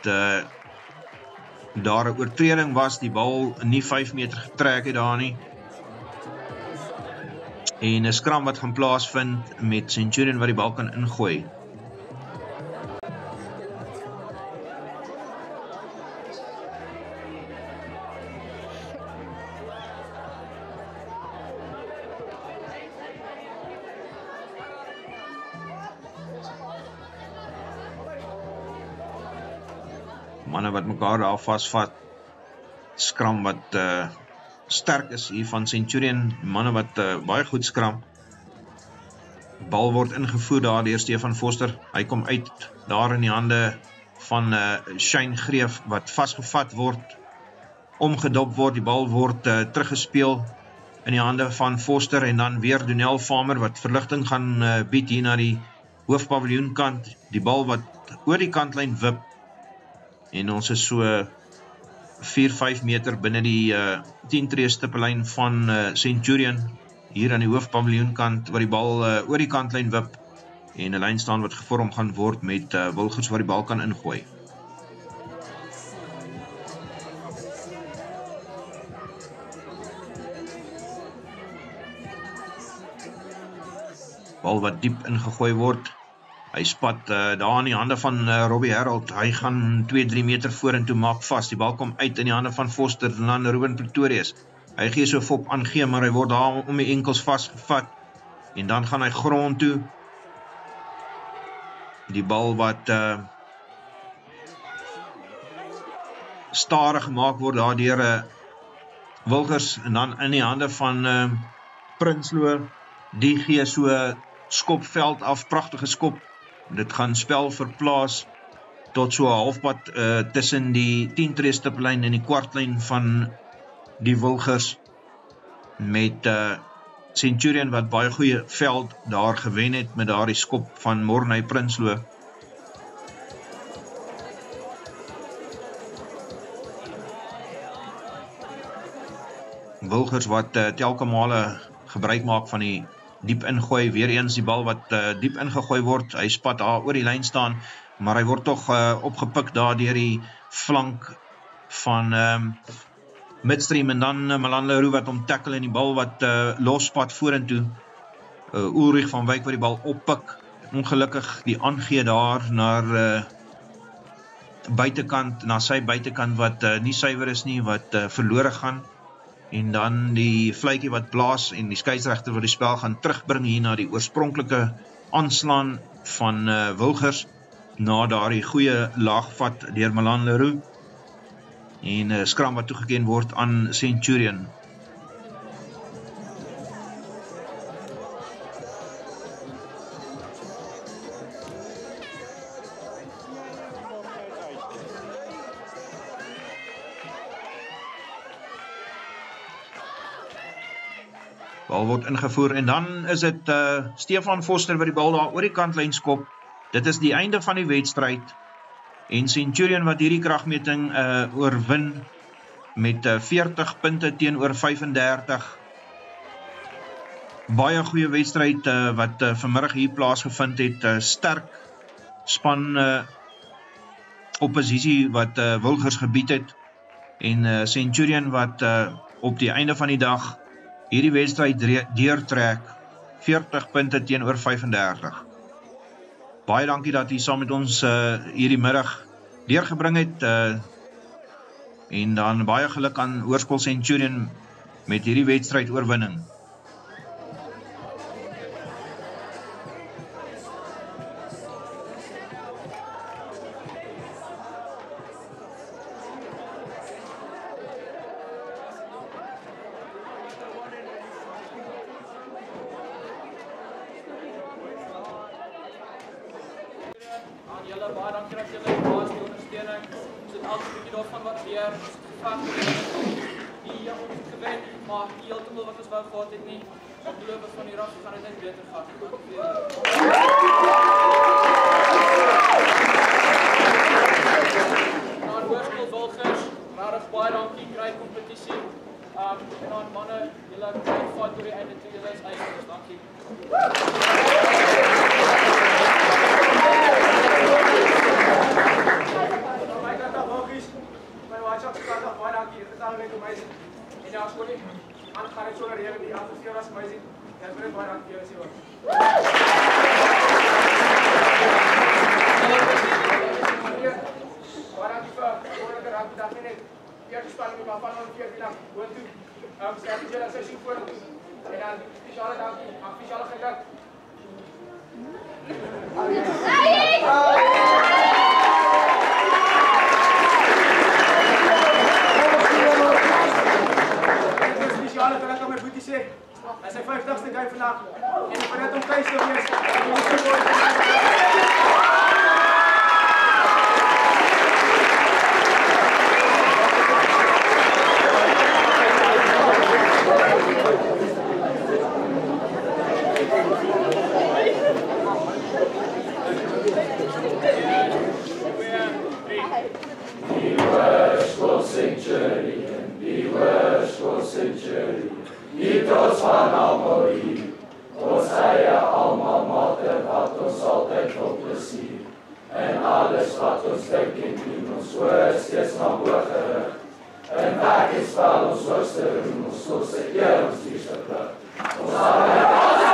daar 'n oortreding was, die bal nie 5 meter getrek het daar nie. En 'n skram wat gaan plaasvind met Centurion wat die bal kan ingooi. Manne wat mekaar daar vasvat, skram wat sterk is hier van Centurion, manne wat baie goed skram. Bal word ingevoer daar deur Stefan Foster, hy kom uit daar in die hande van Shane Greef wat vasgevat word, omgedop word, die bal word teruggespeel in die hande van Foster, en dan weer Donel Farmer wat verligting gaan bied hier na die hoofpaviljoenkant, die bal wat oor die kantlyn wip, en ons is so 4-5 meter binne die 10 tree stippellyn van Centurion, hier aan die hoofpaviljoenkant, waar die bal oor die kantlyn wip, en 'n lyn staan wat gevorm gaan word met Wilgers wat die bal kan ingooi. bal wat diep ingegooi word. Hy spat daar in die hande van Robbie Harold, hy gaan 2-3 meter voor en toe maak vast, die bal kom uit in die hande van Foster en dan Ruben Pretorius. Hy gee so fop aangee, maar hy word daar om die enkels vastgevat en dan gaan hy grond toe. Die bal wat stadig gemaak word daar deur Wilgers en dan in die hande van Prinsloo, die gee so skopveld af, pragtige skop. Dit gaan spel verplaas tot so 'n halfpad tussen die 10-tree stiplyn en die kwartlyn van die Wilgers met Centurion wat baie goeie veld daar gewen het met daardie skop van Morney Prinsloo. Wilgers wat telke male gebruik maak van die diep ingooi, weer eens die bal wat diep ingegooi word, hy spat daar oor die lyn staan, maar hy word toch opgepik daar deur die flank van midstream en dan Milan Leroux wat om tackle en die bal wat losspat vorentoe. Ulrich van Wyk wat die bal oppik, ongelukkig die aangee daar na buitekant, na sy buitekant wat nie suiwer is nie, wat verlore gaan. En dan die vletjie wat blaas en die skeieregter wat die spel gaan terugbring hier na die oorspronklike aanslaan van Wilgers na daardie goeie laagvat deur Milan Leroux en skram wat toegeken word aan Centurion. Bal word ingevoer en dan is dit Stefan Foster wat die bal daar oor die kantlyn skop. Dit is die einde van die wedstryd en Centurion wat hierdie kragmeting oorwin met 40 punte teenoor 35. Baie goeie wedstryd wat vanmiddag hier plaasgevind het. Sterk span opposisie wat Wilgers gebied het en Centurion wat op die einde van die dag hierdie wedstryd deurtrek, 40 punte teenoor 35. Baie dankie dat u saam met ons hierdie middag deurgebring het en dan baie geluk aan Hoërskool Centurion met hierdie wedstryd oorwinning. Baie dankie dat julle baas die ondersteuning. Ons het altyd 'n bietjie daarvan waardeer. Ons het gevang die ons het gewen, maar nie heeltemal wat ons wou gehad het nie. Ek glo van hier af gaan dit net beter gaan. Nou Hoërskool Wilgers, regtig baie dankie, kry kompetisie. En aan manne, julle het fight tot die einde toe, julle is uiters, dankie. Baie dankie, dit is net amazing. En ja, skool nie, anders gaan ek so reël die atmosfeer was amazing. Ek wil baie dankie vir julle. Baie dankie vir wonderlike raad dat jy net hier gespan met my van 4 dag hoor toe. Skryf julle sessie voor toe. En dan spesiale dankie, spesiale gedag. Hy sy 50ste game vandag en ek ben net om thuis te wees. Die Hoërskool Centurion, die Hoërskool Centurion. Die trots van almal hier, ons eie alma mater wat ons altyd op plesier. En alles wat ons dink en doen, ons oor steeds na bo gerig. En werk is wel ons hoogste roem, ons se eer ons duurste plig. Ons